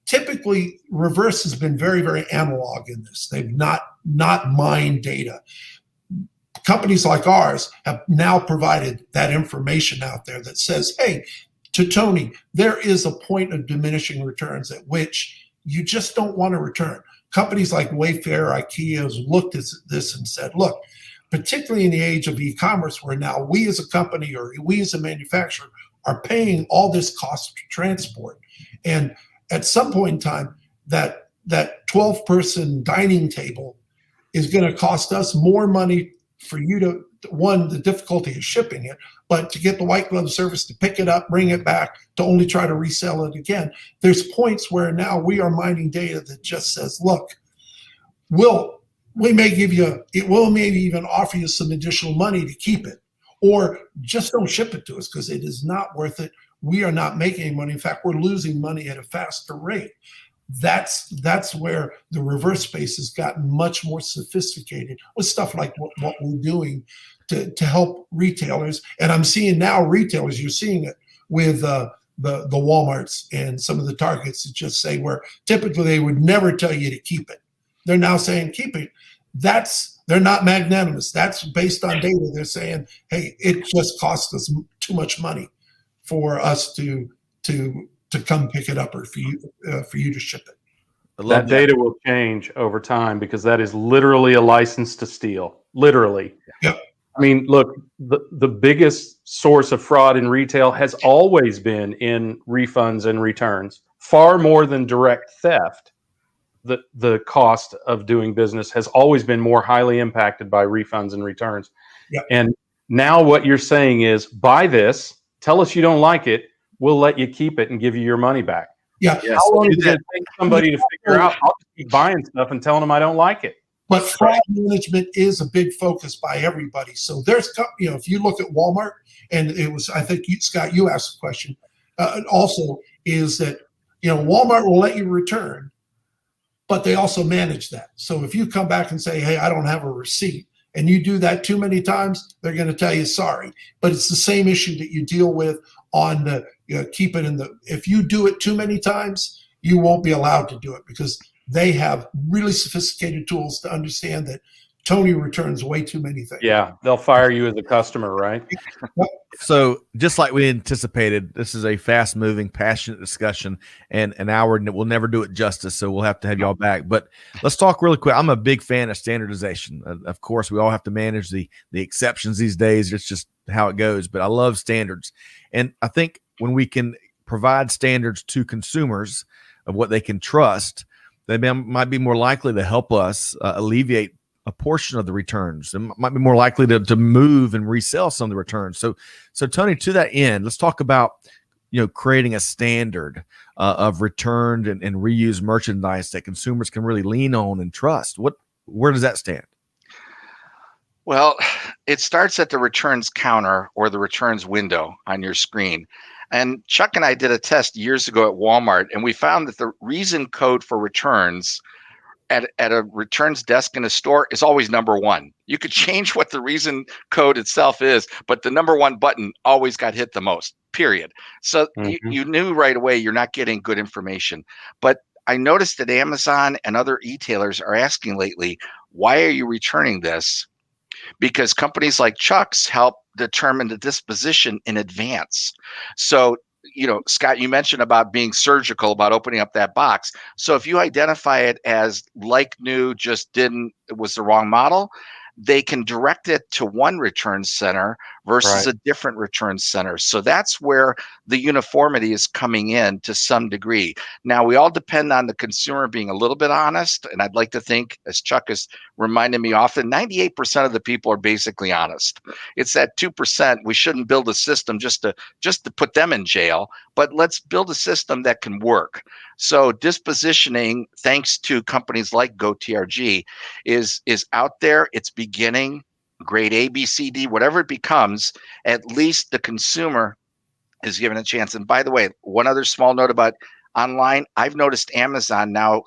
Speaker 3: Typically, reverse has been very, very analog in this. They've not mined data. Companies like ours have now provided that information out there that says, hey, to Tony, there is a point of diminishing returns at which you just don't want to return. Companies like Wayfair, IKEA has looked at this and said, look, particularly in the age of e-commerce, where now we as a company or we as a manufacturer are paying all this cost to transport. And at some point in time, that 12-person dining table is going to cost us more money for you to, one, the difficulty of shipping it, but to get the white glove service to pick it up, bring it back, to only try to resell it again. There's points where now we are mining data that just says, look, we may give you, it will maybe even offer you some additional money to keep it, or just don't ship it to us because it is not worth it. We are not making any money. In fact, we're losing money at a faster rate. That's where the reverse space has gotten much more sophisticated with stuff like what we're doing to help retailers. And I'm seeing now retailers, you're seeing it with the Walmarts and some of the Targets that just say, where typically they would never tell you to keep it, they're now saying keep it. They're not magnanimous. That's based on data. They're saying, hey, it just costs us too much money for us to come pick it up, or for you to ship it.
Speaker 2: That data will change over time, because that is literally a license to steal. Literally.
Speaker 3: Yep.
Speaker 2: I mean, look, the biggest source of fraud in retail has always been in refunds and returns, far more than direct theft. The cost of doing business has always been more highly impacted by refunds and returns.
Speaker 3: Yep.
Speaker 2: And now what you're saying is, buy this, tell us you don't like it, we'll let you keep it and give you your money back.
Speaker 3: Yeah.
Speaker 1: Yes.
Speaker 2: How long is it going to take somebody to figure out? I'll just keep buying stuff and telling them I don't like it.
Speaker 3: But fraud management is a big focus by everybody. So there's, if you look at Walmart, and it was, I think, Scott, you asked the question, also is that, Walmart will let you return, but they also manage that. So if you come back and say, hey, I don't have a receipt, and you do that too many times, they're going to tell you sorry. But it's the same issue that you deal with on the, keep it in the, if you do it too many times, you won't be allowed to do it, because they have really sophisticated tools to understand that Tony returns way too many things.
Speaker 2: Yeah, they'll fire you as a customer, right?
Speaker 1: So just like we anticipated, this is a fast-moving, passionate discussion, and an hour will never do it justice, so we'll have to have y'all back. But let's talk really quick. I'm a big fan of standardization. Of course, we all have to manage the exceptions these days. It's just how it goes, but I love standards. And I think when we can provide standards to consumers of what they can trust, they might be more likely to help us alleviate a portion of the returns. They might be more likely to move and resell some of the returns. So Tony, to that end, let's talk about creating a standard of returned and reused merchandise that consumers can really lean on and trust. Where does that stand?
Speaker 4: Well, it starts at the returns counter or the returns window on your screen. And Chuck and I did a test years ago at Walmart, and we found that the reason code for returns at a returns desk in a store is always number one. You could change what the reason code itself is, but the number one button always got hit the most, period. So you knew right away you're not getting good information. But I noticed that Amazon and other e-tailers are asking lately, why are you returning this? Because companies like Chuck's help determine the disposition in advance. So, Scott, you mentioned about being surgical about opening up that box. So if you identify it as like new, it was the wrong model, they can direct it to one return center versus a different return center. So that's where the uniformity is coming in to some degree. Now, we all depend on the consumer being a little bit honest. And I'd like to think, as Chuck has reminded me often, 98% of the people are basically honest. It's that 2%. We shouldn't build a system just to put them in jail, but let's build a system that can work. So dispositioning, thanks to companies like goTRG, is out there. It's beginning. Grade A, B, C, D, whatever it becomes, at least the consumer is given a chance. And by the way, one other small note about online, I've noticed Amazon now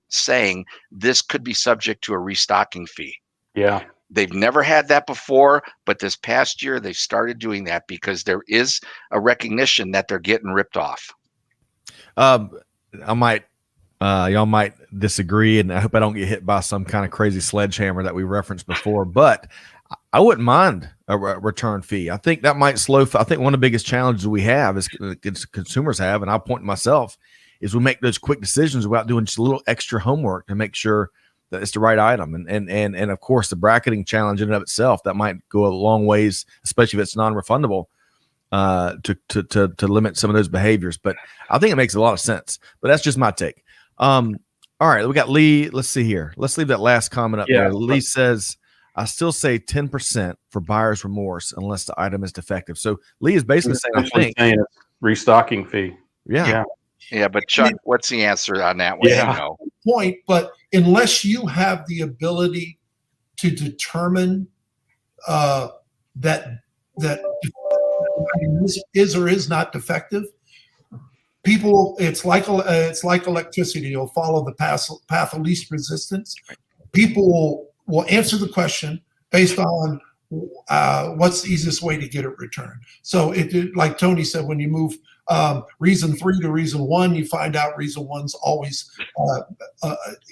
Speaker 4: saying this could be subject to a restocking fee.
Speaker 2: Yeah.
Speaker 4: They've never had that before, but this past year they started doing that because there is a recognition that they're getting ripped off.
Speaker 1: Y'all might disagree, and I hope I don't get hit by some kind of crazy sledgehammer that we referenced before, but I wouldn't mind a return fee. I think that might slow. I think one of the biggest challenges we have is consumers have, and I'll point to myself, is we make those quick decisions without doing just a little extra homework to make sure that it's the right item. And of course, the bracketing challenge in and of itself, that might go a long ways, especially if it's non-refundable, to limit some of those behaviors. But I think it makes a lot of sense. But that's just my take. All right, we got Lee. Let's see here. Let's leave that last comment up there. Lee says, I still say 10% for buyer's remorse unless the item is defective. So Lee is basically saying, I think,
Speaker 2: it's restocking fee.
Speaker 4: Yeah, but Chuck, what's the answer on that one?
Speaker 2: Yeah.
Speaker 4: You know?
Speaker 3: Point, but unless you have the ability to determine that is or is not defective, people, it's like electricity. You'll follow the path of least resistance. People will answer the question based on what's the easiest way to get it returned. So it, like Tony said, when you move reason 3 to reason 1, you find out reason 1's always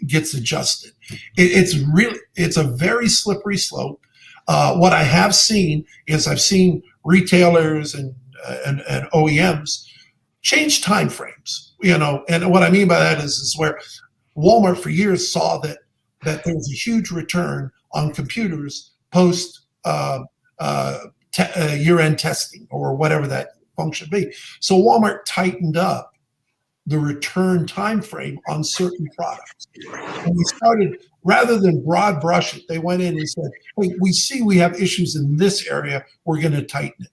Speaker 3: gets adjusted. It's a very slippery slope. What I have seen is I've seen retailers and OEMs change time frames, and what I mean by that is where Walmart for years saw that there was a huge return on computers post year-end testing or whatever that function be. So Walmart tightened up the return time frame on certain products. And we started, rather than broad brush it, they went in and said, hey, we see we have issues in this area, we're going to tighten it.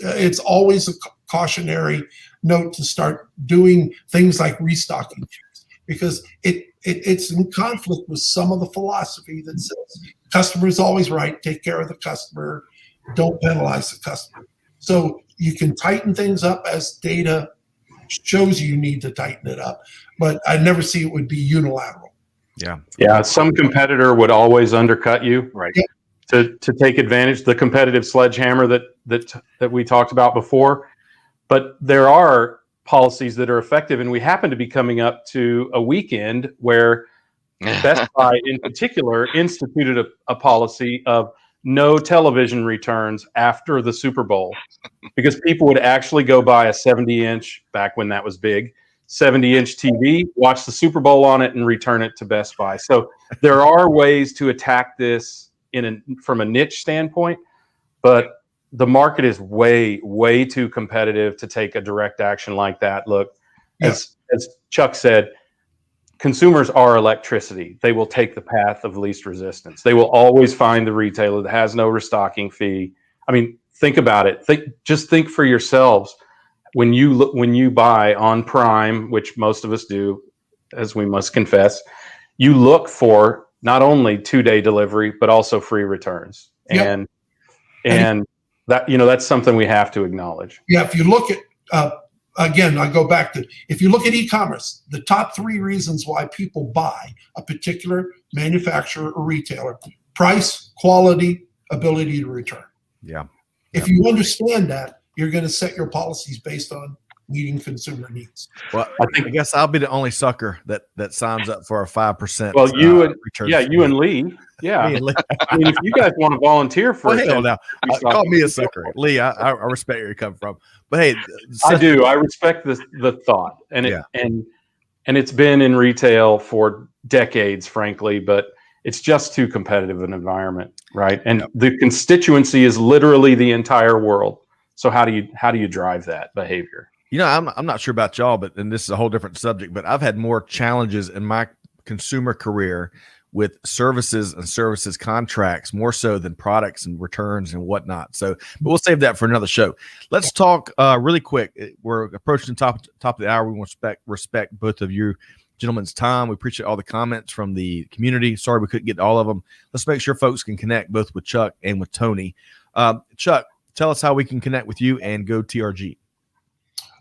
Speaker 3: It's always a cautionary note to start doing things like restocking, because it's in conflict with some of the philosophy that says customer is always right, take care of the customer, don't penalize the customer. So you can tighten things up as data shows you need to tighten it up, but I never see it would be unilateral.
Speaker 2: Yeah. Some competitor would always undercut you,
Speaker 4: right?
Speaker 2: To take advantage, the competitive sledgehammer that we talked about before. But there are policies that are effective, and we happen to be coming up to a weekend where Best Buy in particular instituted a policy of no television returns after the Super Bowl, because people would actually go buy a 70-inch, back when that was big, 70-inch TV, watch the Super Bowl on it, and return it to Best Buy. So there are ways to attack this from a niche standpoint, but the market is way, way too competitive to take a direct action like that. Look, as Chuck said, consumers are electricity. They will take the path of least resistance. They will always find the retailer that has no restocking fee. I mean, think about it. Just think for yourselves. When you buy on Prime, which most of us do, as we must confess, you look for not only 2-day delivery, but also free returns. And that, that's something we have to acknowledge.
Speaker 3: Yeah. If you look at, again, I go back to, if you look at e-commerce, the top 3 reasons why people buy a particular manufacturer or retailer: price, quality, ability to return.
Speaker 1: Yeah.
Speaker 3: If you understand that, you're going to set your policies based on meeting consumer needs.
Speaker 1: Well, I guess I'll be the only sucker that signs up for a 5%.
Speaker 2: Well, you and Lee. Yeah.
Speaker 1: Me and Lee.
Speaker 2: I mean, if you guys want to volunteer for it,
Speaker 1: now, call me a sucker, Lee. I respect where you come from, but hey,
Speaker 2: I do. I respect the thought, and it's been in retail for decades, frankly, but it's just too competitive an environment, right? And the constituency is literally the entire world. So how do you drive that behavior?
Speaker 1: I'm not sure about y'all, and this is a whole different subject, but I've had more challenges in my consumer career with services and services contracts, more so than products and returns and whatnot. So, but we'll save that for another show. Let's talk really quick. We're approaching the top of the hour. We want to respect both of you gentlemen's time. We appreciate all the comments from the community. Sorry we couldn't get to all of them. Let's make sure folks can connect both with Chuck and with Tony. Chuck, tell us how we can connect with you and goTRG.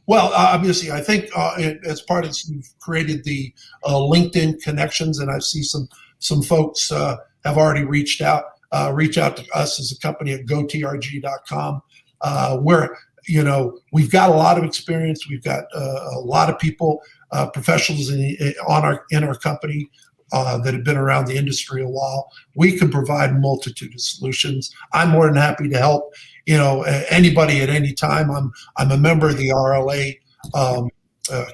Speaker 3: Well, obviously, I think as part of you've created the LinkedIn connections, and I see some folks have already reached out. Reach out to us as a company at goTRG.com. Where we've got a lot of experience. We've got a lot of people, professionals in our company that have been around the industry a while. We can provide a multitude of solutions. I'm more than happy to help anybody at any time. I'm a member of the RLA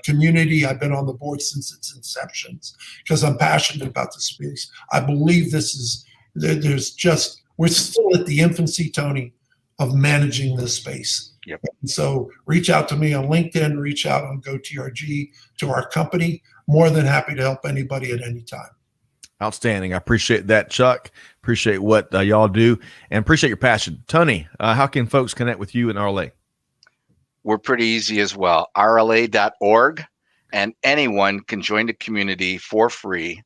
Speaker 3: community. I've been on the board since its inception because I'm passionate about the space. I believe we're still at the infancy, Tony, of managing this space.
Speaker 4: Yep.
Speaker 3: And so reach out to me on LinkedIn, reach out on goTRG to our company. More than happy to help anybody at any time.
Speaker 1: Outstanding. I appreciate that, Chuck. Appreciate what y'all do and appreciate your passion. Tony, how can folks connect with you and RLA?
Speaker 4: We're pretty easy as well. RLA.org, and anyone can join the community for free.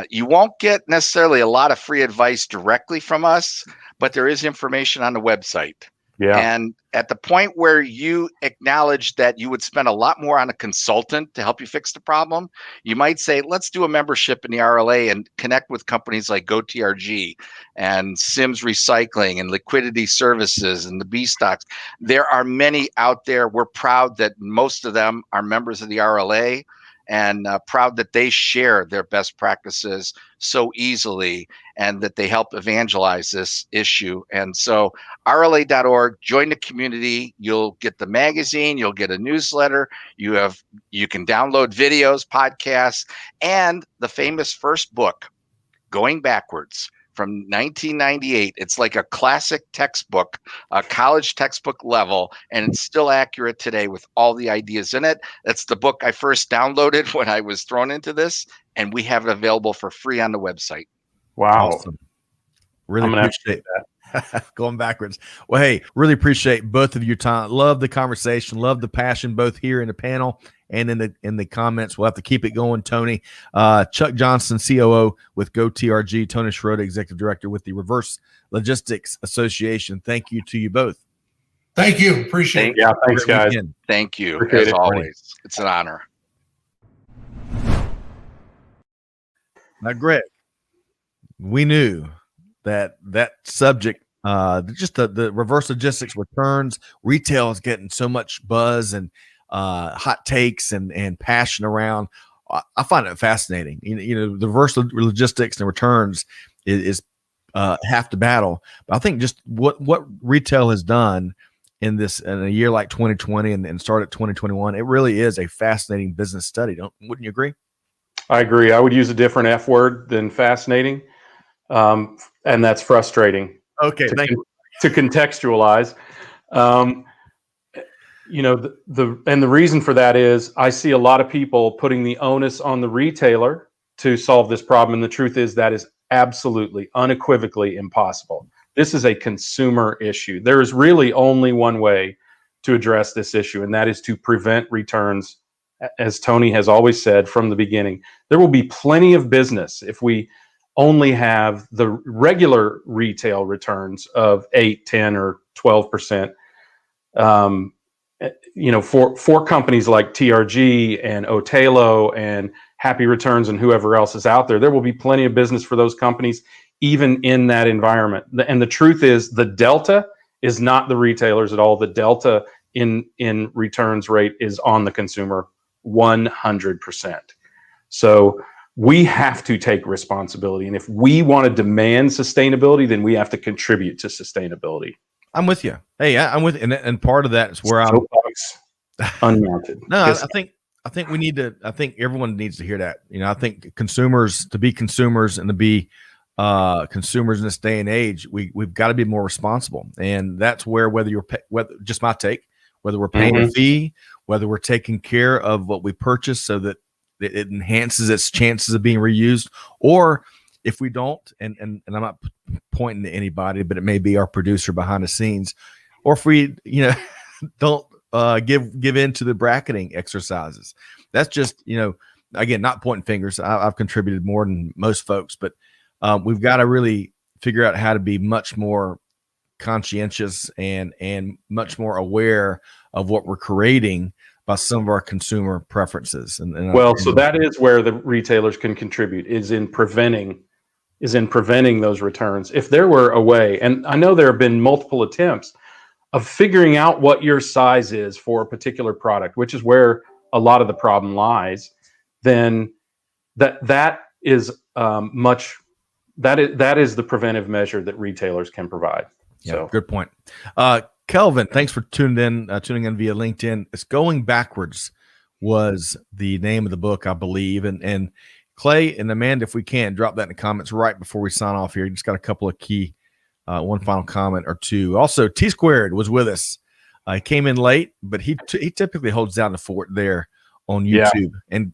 Speaker 4: You won't get necessarily a lot of free advice directly from us, but there is information on the website.
Speaker 2: Yeah.
Speaker 4: And at the point where you acknowledge that you would spend a lot more on a consultant to help you fix the problem, you might say, let's do a membership in the RLA and connect with companies like goTRG and Sims Recycling and Liquidity Services and the B Stocks. There are many out there. We're proud that most of them are members of the RLA, and proud that they share their best practices so easily and that they help evangelize this issue. And so RLA.org, join the community. You'll get the magazine, you'll get a newsletter, you can download videos, podcasts, and the famous first book, Going Backwards, from 1998. It's like a classic textbook, a college textbook level, and it's still accurate today with all the ideas in it. That's the book I first downloaded when I was thrown into this, and we have it available for free on the website.
Speaker 2: Wow.
Speaker 1: Awesome. Really appreciate that. Going backwards. Well, hey, really appreciate both of your time. Love the conversation. Love the passion, both here in the panel and in the comments. We'll have to keep it going, Tony. Chuck Johnston, COO with goTRG, Tony Sciarrotta, Executive Director with the Reverse Logistics Association. Thank you to you both.
Speaker 3: Thank you. Appreciate it.
Speaker 2: Yeah, thanks, guys.
Speaker 1: Weekend.
Speaker 4: Thank you,
Speaker 2: Appreciate
Speaker 4: as
Speaker 2: it,
Speaker 4: always. It's an honor.
Speaker 1: Now, Greg, we knew that subject, just the reverse logistics returns, retail is getting so much buzz and hot takes and passion around. I find it fascinating. The reverse logistics and returns is half the battle. But I think just what retail has done in a year like 2020 and start at 2021, it really is a fascinating business study. Wouldn't you agree?
Speaker 2: I agree. I would use a different F word than fascinating, and that's frustrating.
Speaker 1: Okay, thank you.
Speaker 2: To contextualize. The reason for that is I see a lot of people putting the onus on the retailer to solve this problem. And the truth is that is absolutely, unequivocally impossible. This is a consumer issue. There is really only one way to address this issue, and that is to prevent returns. As Tony has always said from the beginning, there will be plenty of business if we only have the regular retail returns of 8, 10, or 12%. For companies like TRG and Otelo and Happy Returns and whoever else is out there, there will be plenty of business for those companies, even in that environment. And the truth is, the delta is not the retailers at all. The delta in returns rate is on the consumer 100%. So we have to take responsibility. And if we want to demand sustainability, then we have to contribute to sustainability.
Speaker 1: I'm with you. Hey, I'm with you. And part of that is where I'm
Speaker 2: unmounted.
Speaker 1: No, I think we need to. I think everyone needs to hear that. I think consumers, to be consumers and to be consumers in this day and age, we've got to be more responsible. And that's where just my take, whether we're paying a fee, whether we're taking care of what we purchase so that it enhances its chances of being reused, or if we don't, and I'm not pointing to anybody, but it may be our producer behind the scenes, or if we, don't give in to the bracketing exercises. That's just, again, not pointing fingers. I've contributed more than most folks, but we've got to really figure out how to be much more conscientious and much more aware of what we're creating by some of our consumer preferences.
Speaker 2: So that is where the retailers can contribute, is in preventing those returns. If there were a way, and I know there have been multiple attempts of figuring out what your size is for a particular product, which is where a lot of the problem lies, then that is that is the preventive measure that retailers can provide.
Speaker 1: Yeah,
Speaker 2: so
Speaker 1: good point. Kelvin, thanks for tuning in via LinkedIn. It's Going Backwards was the name of the book, I believe. And Clay and Amanda, if we can, drop that in the comments right before we sign off here. Just got a couple of key, one final comment or two. Also, T Squared was with us. He came in late, but he typically holds down the fort there on YouTube. Yeah. And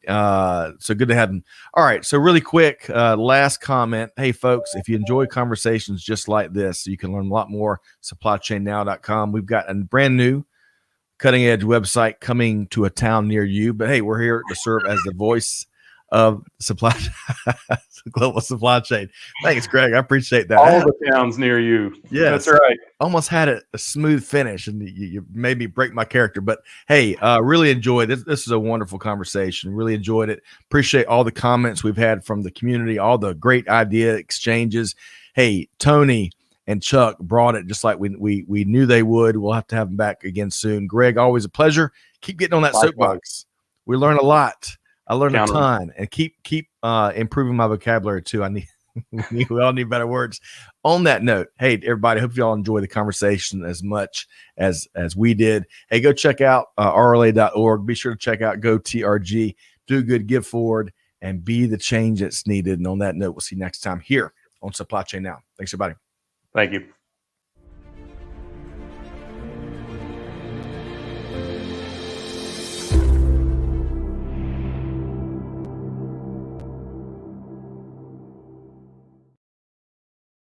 Speaker 1: so good to have him. All right. So really quick, last comment. Hey, folks, if you enjoy conversations just like this, you can learn a lot more, supplychainnow.com. We've got a brand new cutting edge website coming to a town near you. But hey, we're here to serve as the voice of global supply chain. Thanks, Greg. I appreciate that.
Speaker 2: All the towns near you.
Speaker 1: Yeah,
Speaker 2: that's right.
Speaker 1: Almost had a smooth finish, and you made me break my character. But hey, really enjoyed this. This is a wonderful conversation. Really enjoyed it. Appreciate all the comments we've had from the community, all the great idea exchanges. Hey, Tony and Chuck brought it just like we knew they would. We'll have to have them back again soon. Greg, always a pleasure. Keep getting on that soapbox. We learn a lot. I learned a ton, and keep improving my vocabulary too. We all need better words. On that note, hey everybody, hope you all enjoy the conversation as much as we did. Hey, go check out rla.org. Be sure to check out goTRG. Do good, give forward, and be the change that's needed. And on that note, we'll see you next time here on Supply Chain Now. Thanks, everybody.
Speaker 2: Thank you.